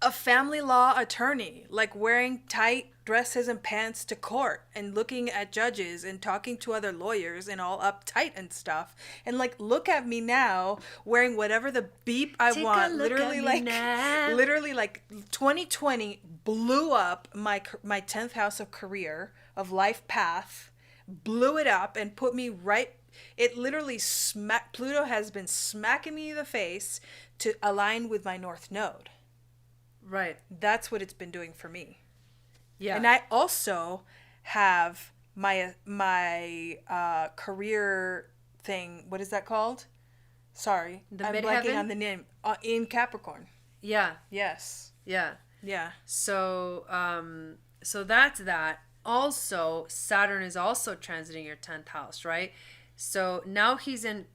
a family law attorney, like wearing tight dresses and pants to court and looking at judges and talking to other lawyers and all uptight and stuff. And look at me now wearing whatever the beep I want. Literally 2020 blew up my 10th house of career, of life path, blew it up and put me right. It literally Pluto has been smacking me in the face to align with my North Node. Right. That's what it's been doing for me. Yeah. And I also have my career thing. What is that called? Sorry. I'm blanking on the name. In Capricorn. Yeah. Yes. Yeah. Yeah. So that's that. Also, Saturn is also transiting your 10th house, right? So now he's in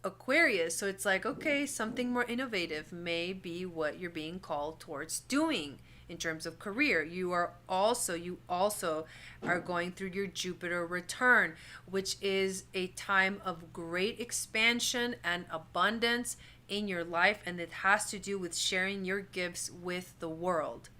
Aquarius, so it's like, okay, something more innovative may be what you're being called towards doing in terms of career. You also are going through your Jupiter return, which is a time of great expansion and abundance in your life, and it has to do with sharing your gifts with the world.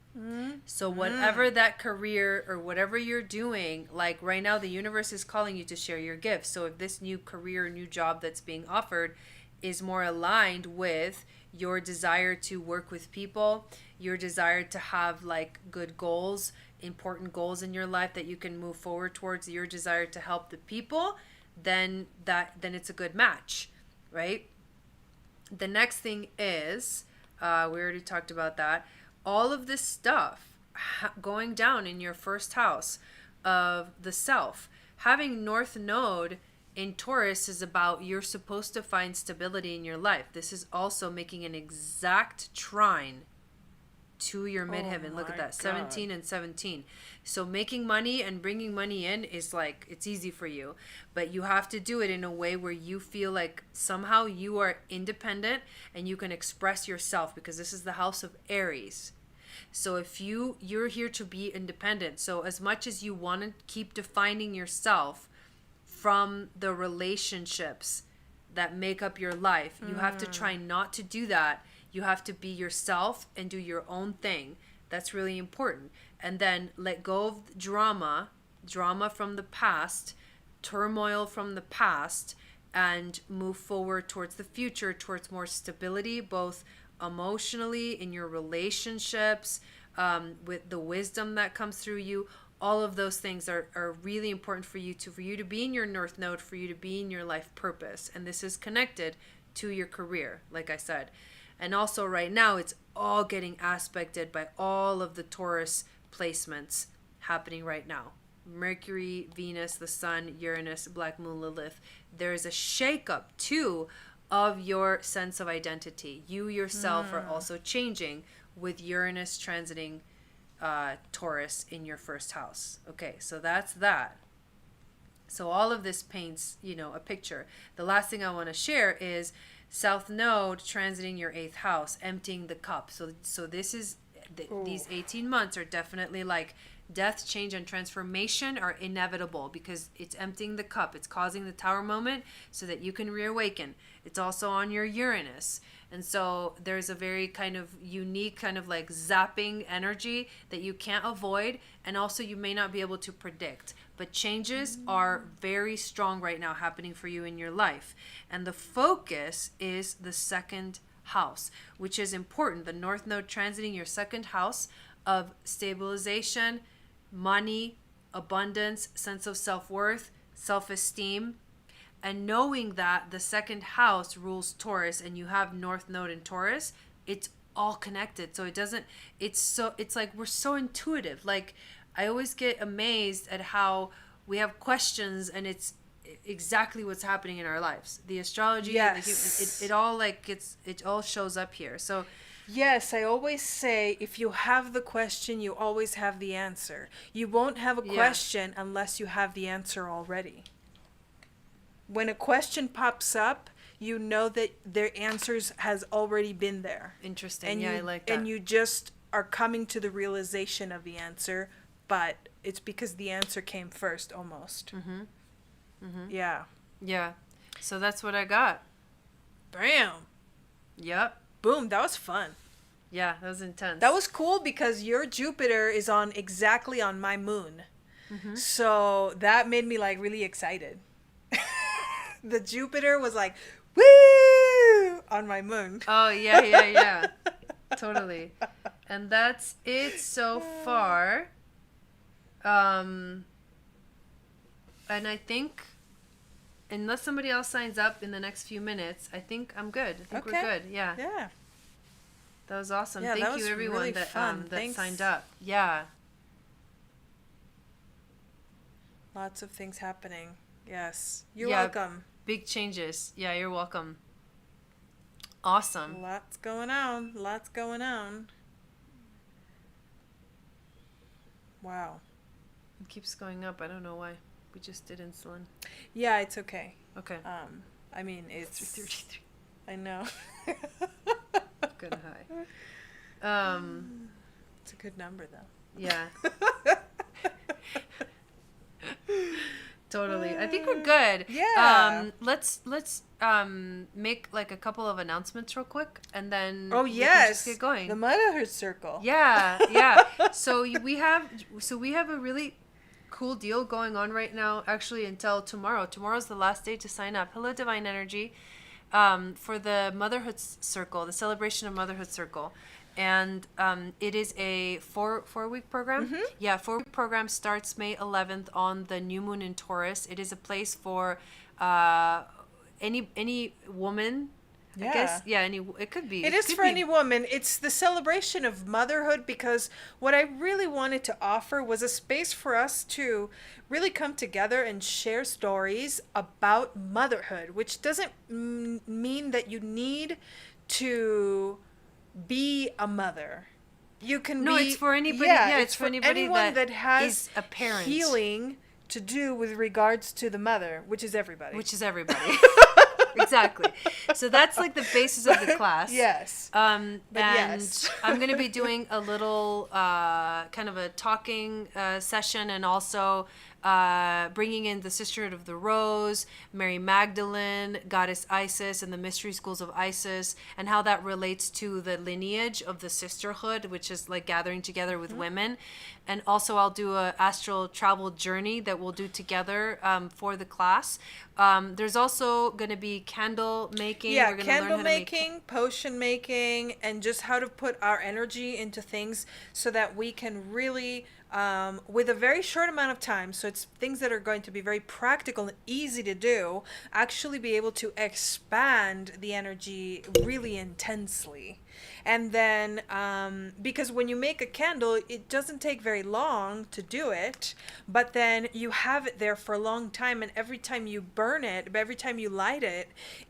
So whatever that career or whatever you're doing, like right now, the universe is calling you to share your gifts. So if this new career, new job that's being offered is more aligned with your desire to work with people, your desire to have good goals, important goals in your life that you can move forward towards, your desire to help the people, then it's a good match, right? The next thing is, we already talked about that. All of this stuff going down in your 1st house of the self. Having North Node in Taurus is about you're supposed to find stability in your life. This is also making an exact trine to your midheaven. Look at that, God. 17 and 17. So making money and bringing money in is like, it's easy for you, but you have to do it in a way where you feel like somehow you are independent and you can express yourself, because this is the house of Aries. So if you're here to be independent, so as much as you want to keep defining yourself from the relationships that make up your life, you have to try not to do that. You have to be yourself and do your own thing. That's really important. And then let go of drama from the past, turmoil from the past, and move forward towards the future, towards more stability, both emotionally, in your relationships, with the wisdom that comes through you. All of those things are really important for you to be in your North Node, for you to be in your life purpose. And this is connected to your career, like I said. And also right now, it's all getting aspected by all of the Taurus placements happening right now. Mercury, Venus, the Sun, Uranus, Black Moon, Lilith. There's a shakeup too of your sense of identity. You yourself are also changing with Uranus transiting Taurus in your first house. Okay, so that's that. So all of this paints, a picture. The last thing I want to share is South Node transiting your 8th house, emptying the cup. So this is these 18 months are definitely like death, change, and transformation are inevitable, because it's emptying the cup. It's causing the Tower moment so that you can reawaken. It's also on your Uranus. And so there's a very kind of unique kind of like zapping energy that you can't avoid, and also you may not be able to predict. But changes are very strong right now happening for you in your life. And the focus is the 2nd house, which is important. The North Node transiting your 2nd house of stabilization, money, abundance, sense of self-worth, self-esteem. And knowing that the 2nd house rules Taurus and you have North Node in Taurus, it's all connected. So it's like we're so intuitive. Like I always get amazed at how we have questions and it's exactly what's happening in our lives. The astrology, yes. it all shows up here. So yes, I always say if you have the question, you always have the answer. You won't have a question unless you have the answer already. When a question pops up, you know that their answers has already been there. Interesting. I like that. And you just are coming to the realization of the answer, but it's because the answer came first almost. Yeah. Yeah. So that's what I got. Bam. Yep. Boom. That was fun. Yeah, that was intense. That was cool because your Jupiter is exactly on my moon. So that made me like really excited. The Jupiter was like, woo, on my moon. Oh, yeah. Totally. And that's it so far. And I think, unless somebody else signs up in the next few minutes, I think I'm good. I think we're good. Yeah. Yeah. That was awesome. Yeah, Thank you, everyone really that Thanks. signed up. Yeah. Lots of things happening. Yes. You're welcome. Big changes. Yeah, you're welcome. Awesome. Lots going on. Wow. It keeps going up. I don't know why. We just did insulin. Yeah, it's okay. Okay. I mean, it's 333. I know. Good high. It's a good number though. Yeah. Totally. I think we're good. Yeah. Let's make like a couple of announcements real quick, and then we can just get going. The Motherhood Circle. Yeah. So we have a really cool deal going on right now, actually until tomorrow. Tomorrow's the last day to sign up. Hello, Divine Energy, for the Motherhood Circle, the Celebration of Motherhood Circle. And it is a four-week program. Yeah, 4-week program starts May 11th on the new moon in Taurus. It is a place for any woman. Yeah. I guess. Yeah, it could be. It is for any woman. It's the celebration of motherhood, because what I really wanted to offer was a space for us to really come together and share stories about motherhood, which doesn't mean that you need to be a mother. You can No, be... it's for anybody. Yeah, Yeah, it's for anybody anyone that has is a parent. healing to do with regards to the mother, which is everybody. Exactly. So that's like the basis of the class. Yes. And yes. I'm going to be doing a little kind of a talking session, and also bringing in the Sisterhood of the Rose, Mary Magdalene, Goddess Isis, and the mystery schools of Isis, and how that relates to the lineage of the sisterhood, which is like gathering together with women. And also I'll do a astral travel journey that we'll do together for the class. There's also going to be candle making. Yeah, We're gonna candle learn how to making, potion making, and just how to put our energy into things so that we can really, with a very short amount of time, so it's things that are going to be very practical and easy to do, actually be able to expand the energy really intensely. And then, because when you make a candle, it doesn't take very long to do it, but then you have it there for a long time, and every time you burn it, every time you light it,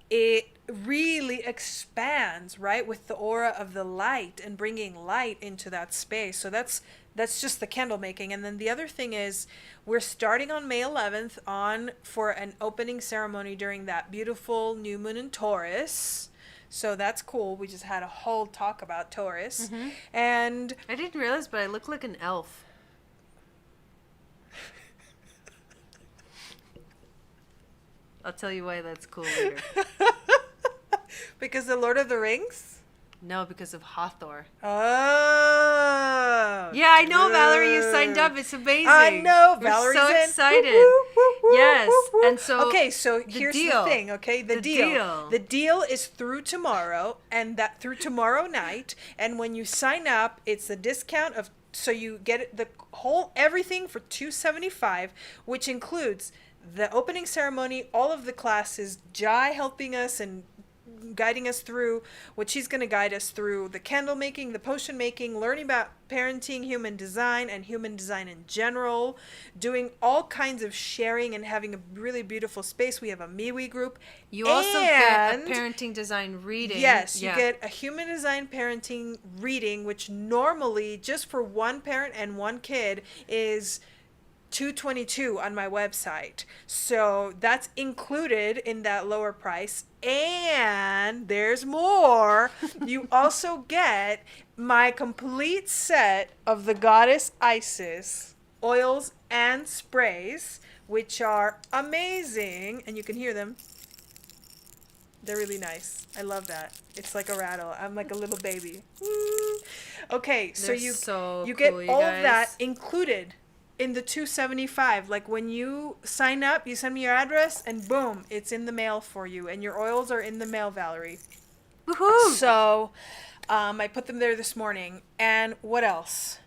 it really expands, right, with the aura of the light and bringing light into that space. So that's just the candle making. And then the other thing is, we're starting on May 11th for an opening ceremony during that beautiful new moon in Taurus. So that's cool. We just had a whole talk about Taurus. Mm-hmm. And I didn't realize, but I look like an elf. I'll tell you why that's cool later. because the Lord of the Rings? No, because of Hathor. Oh. Yeah, I know, Valerie. You signed up. It's amazing. I know. Valerie. We're so excited. Yes. And so. Okay, so here's the thing. Okay, the deal. The deal is through tomorrow, and that through tomorrow night. And when you sign up, it's a discount of. So you get the whole everything for $275, which includes the opening ceremony, all of the classes, Jai helping us and guiding us through what she's going to guide us through, the candle making, the potion making, learning about parenting, human design, and human design in general, doing all kinds of sharing and having a really beautiful space. We have a MeWe group. You also get a parenting design reading. Yes, you get a human design parenting reading, which normally just for one parent and one kid is $222 on my website. So that's included in that lower price. And there's more. You also get my complete set of the Goddess Isis oils and sprays, which are amazing. And you can hear them. They're really nice. I love that. It's like a rattle. I'm like a little baby. Okay, so you get all of that included in the $275. Like when you sign up, you send me your address, and boom, it's in the mail for you. And your oils are in the mail, Valerie. Woohoo! So, I put them there this morning. And what else?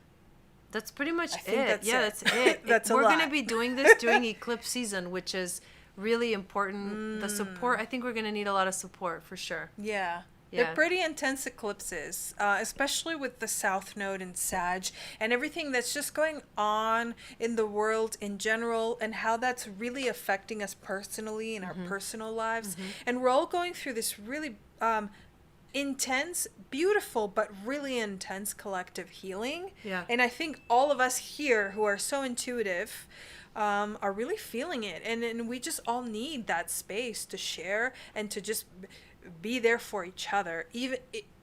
That's pretty much it. That's that's it. We're going to be doing this during eclipse season, which is really important. The support, I think we're going to need a lot of support for sure. Yeah. They're pretty intense eclipses, especially with the South Node in Sag and everything that's just going on in the world in general, and how that's really affecting us personally in our personal lives. And we're all going through this really intense, beautiful, but really intense collective healing. Yeah. And I think all of us here who are so intuitive are really feeling it. And we just all need that space to share and to just be there for each other, even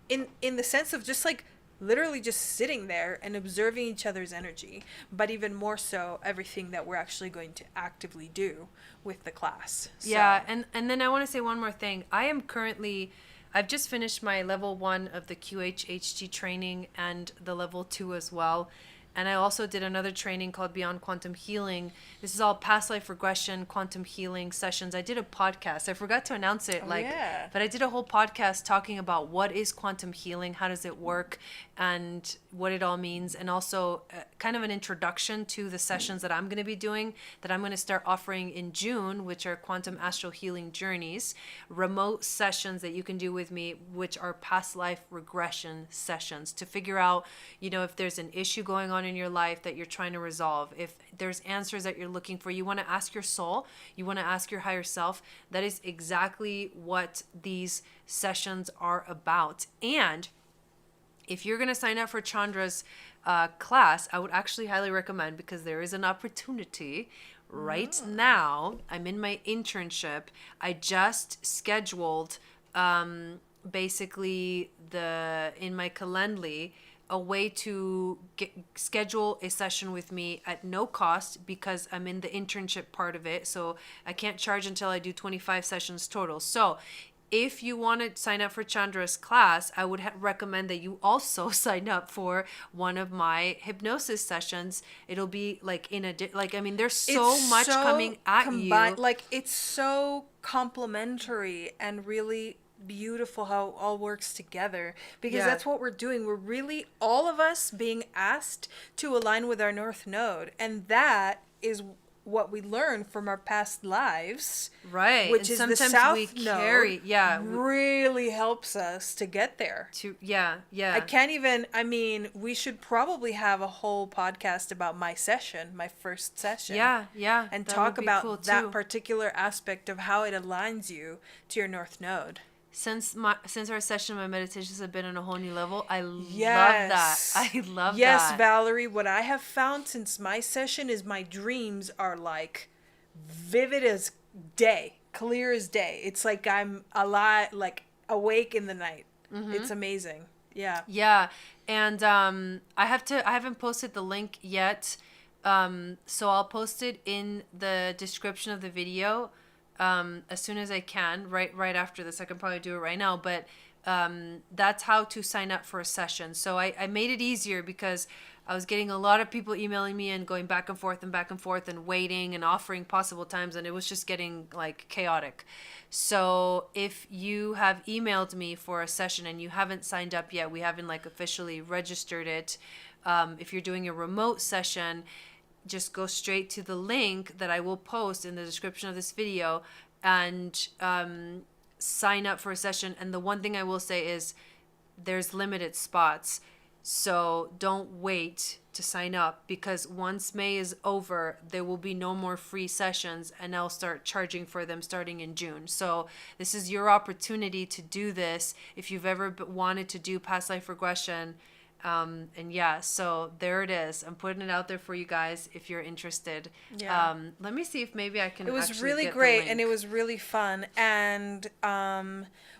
in the sense of just like literally just sitting there and observing each other's energy, but even more so everything that we're actually going to actively do with the class. Yeah. And then I want to say one more thing. I've just finished my level 1 of the QHHT training and the level 2 as well. And I also did another training called Beyond Quantum Healing. This is all past life regression, quantum healing sessions. I did a podcast. I forgot to announce it, but I did a whole podcast talking about what is quantum healing, how does it work, and what it all means, and also kind of an introduction to the sessions that I'm going to be doing, that I'm going to start offering in June, which are quantum astral healing journeys, remote sessions that you can do with me, which are past life regression sessions to figure out, if there's an issue going on in your life that you're trying to resolve, if there's answers that you're looking for, you want to ask your soul, you want to ask your higher self. That is exactly what these sessions are about. And if you're going to sign up for Chandra's class, I would actually highly recommend, because there is an opportunity right now. I'm in my internship. I just scheduled basically in my Calendly a way to schedule a session with me at no cost, because I'm in the internship part of it. So I can't charge until I do 25 sessions total. So if you want to sign up for Chandra's class, I would recommend that you also sign up for one of my hypnosis sessions. It'll be like there's so much coming at you. Like, it's so complementary and really beautiful how it all works together, because that's what we're doing. We're really, all of us, being asked to align with our North Node, and that is what we learn from our past lives, right? Which and is the sometimes South we Node. Really helps us to get there. I can't even. I mean, we should probably have a whole podcast about my first session. And talk about cool that particular aspect of how it aligns you to your North Node. Since our session, my meditations have been on a whole new level. I love that. Yes, Valerie, what I have found since my session is my dreams are like vivid as day, clear as day. It's like I'm alive, like awake in the night. Mm-hmm. It's amazing. Yeah. And I haven't posted the link yet. So I'll post it in the description of the video. As soon as I can, right after this. I can probably do it right now, but that's how to sign up for a session. So I made it easier, because I was getting a lot of people emailing me and going back and forth and waiting and offering possible times, and it was just getting like chaotic. So if you have emailed me for a session and you haven't signed up yet, we haven't like officially registered it. If you're doing a remote session, just go straight to the link that I will post in the description of this video and sign up for a session. And the one thing I will say is there's limited spots. So don't wait to sign up, because once May is over, there will be no more free sessions, and I'll start charging for them starting in June. So this is your opportunity to do this if you've ever wanted to do past life regression. So there it is. I'm putting it out there for you guys if you're interested. Let me see if maybe I can. It was really great, and it was really fun. And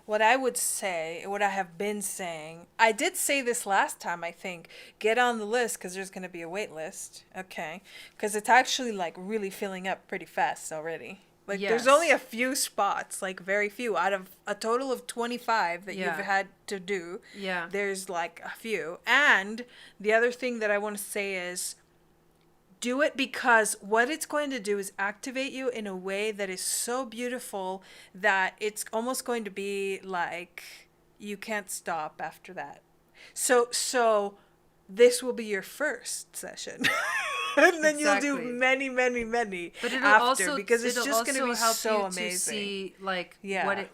what I would say, what I have been saying, I did say this last time, I think, get on the list, because there's going to be a wait list. Okay, because it's actually like really filling up pretty fast already. Like, there's only a few spots, like very few out of a total of 25 that you've had to do. There's like a few. And the other thing that I want to say is do it, because what it's going to do is activate you in a way that is so beautiful that it's almost going to be like you can't stop after that. So this will be your first session. And then you'll do many, many, many but it'll after, also, because it's just going to be so amazing. To see like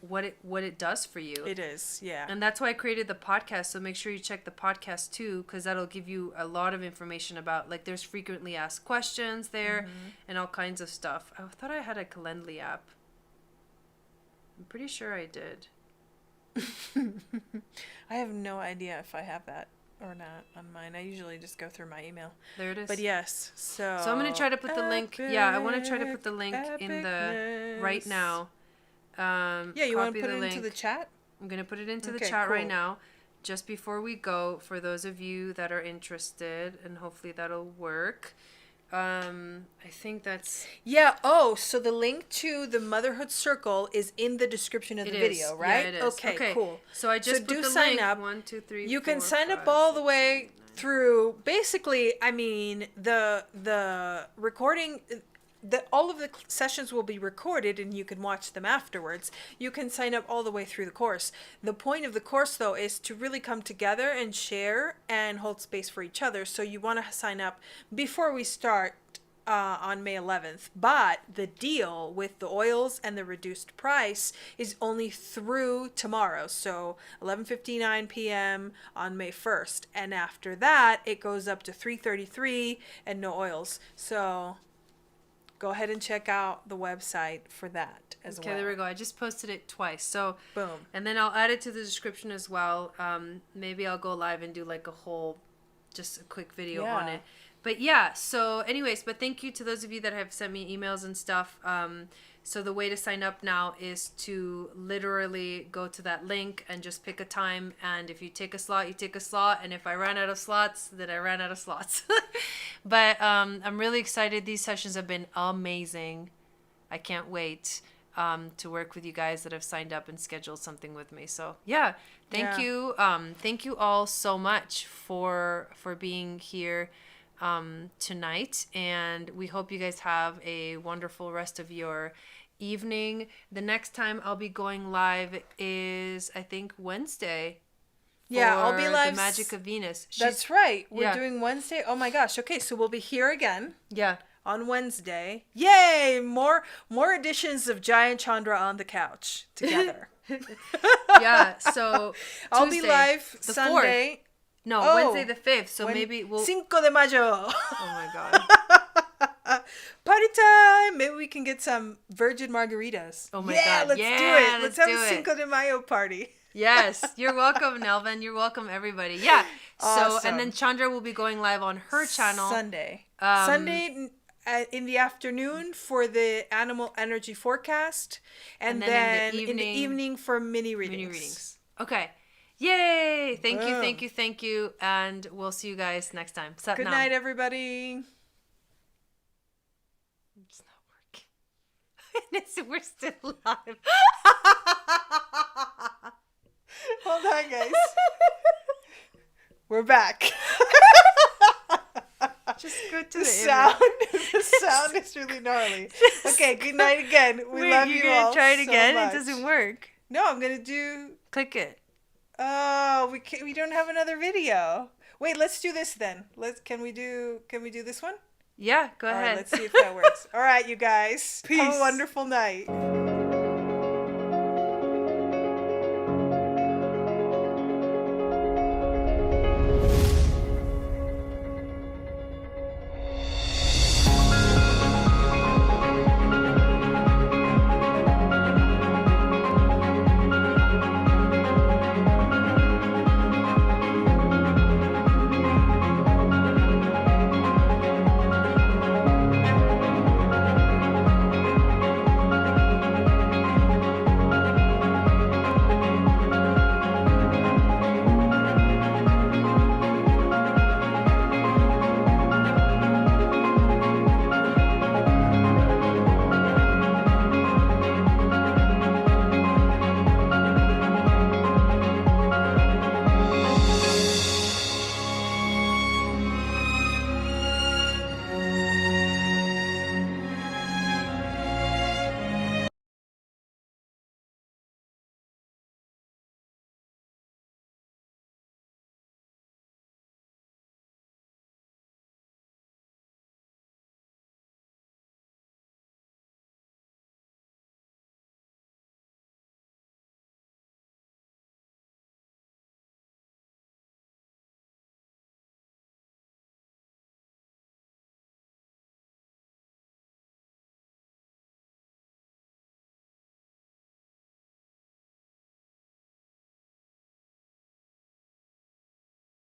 what it does for you. It is, yeah. And that's why I created the podcast. So make sure you check the podcast too, because that'll give you a lot of information about, like, there's frequently asked questions there and all kinds of stuff. I thought I had a Calendly app. I'm pretty sure I did. I have no idea if I have that or not on mine. I usually just go through my email. There it is. But yes, so I'm going to try to put the link. Yeah, I want to try to put the link in the right now. You want to put it into the chat? I'm going to put it into the chat right now. Just before we go, for those of you that are interested, and hopefully that'll work. I think that's... Yeah, so the link to the Motherhood Circle is in the description of the video, right? Yeah, it is. Okay, cool. So I just put the sign link. up. 1, 2, 3, You 4, can sign 5, up all 6, the way 7, 9. through, basically, I mean, the recording... all of the sessions will be recorded and you can watch them afterwards. You can sign up all the way through the course. The point of the course, though, is to really come together and share and hold space for each other. So you want to sign up before we start on May 11th. But the deal with the oils and the reduced price is only through tomorrow. So 11:59 p.m. on May 1st. And after that, it goes up to $333 and no oils. So... go ahead and check out the website for that as well. Okay, there we go. I just posted it twice. So Boom. And then I'll add it to the description as well. Maybe I'll go live and do like just a quick video on it. But yeah, so anyways, but thank you to those of you that have sent me emails and stuff. So the way to sign up now is to literally go to that link and just pick a time. And if you take a slot, you take a slot. And if I ran out of slots, then I ran out of slots. But I'm really excited. These sessions have been amazing. I can't wait to work with you guys that have signed up and scheduled something with me. So yeah, thank you. Thank you all so much for being here tonight, and we hope you guys have a wonderful rest of your evening. The next time I'll be going live is, I think, Wednesday. Yeah, I'll be live. The Magic of Venus. That's right. We're doing Wednesday. Oh my gosh. Okay, so we'll be here again. Yeah. On Wednesday. Yay! More editions of Jai and Chandra on the couch together. Yeah, so I'll be live Sunday. 4th. No, Wednesday the 5th. So maybe we'll... Cinco de Mayo. Oh my God. Party time. Maybe we can get some virgin margaritas. Oh my God. Let's do it. Let's have a Cinco de Mayo party. Yes. You're welcome, Nelvin. You're welcome, everybody. Yeah. Awesome. So, and then Chandra will be going live on her channel. Sunday in the afternoon for the animal energy forecast. And then in the evening for mini readings. Okay. Yay! Thank you. And we'll see you guys next time. Good night, everybody. It's not working. We're still live. Hold on, guys. We're back. Just go to the sound. The sound is really gnarly. Okay, good night again. We love you all. You're gonna try it again? Much. It doesn't work. No, I'm gonna do. Click it. Oh, we don't have another video. Wait, let's do this then. Can we do this one? Yeah, go ahead. All right, let's see if that works. All right, you guys. Peace. Have a wonderful night.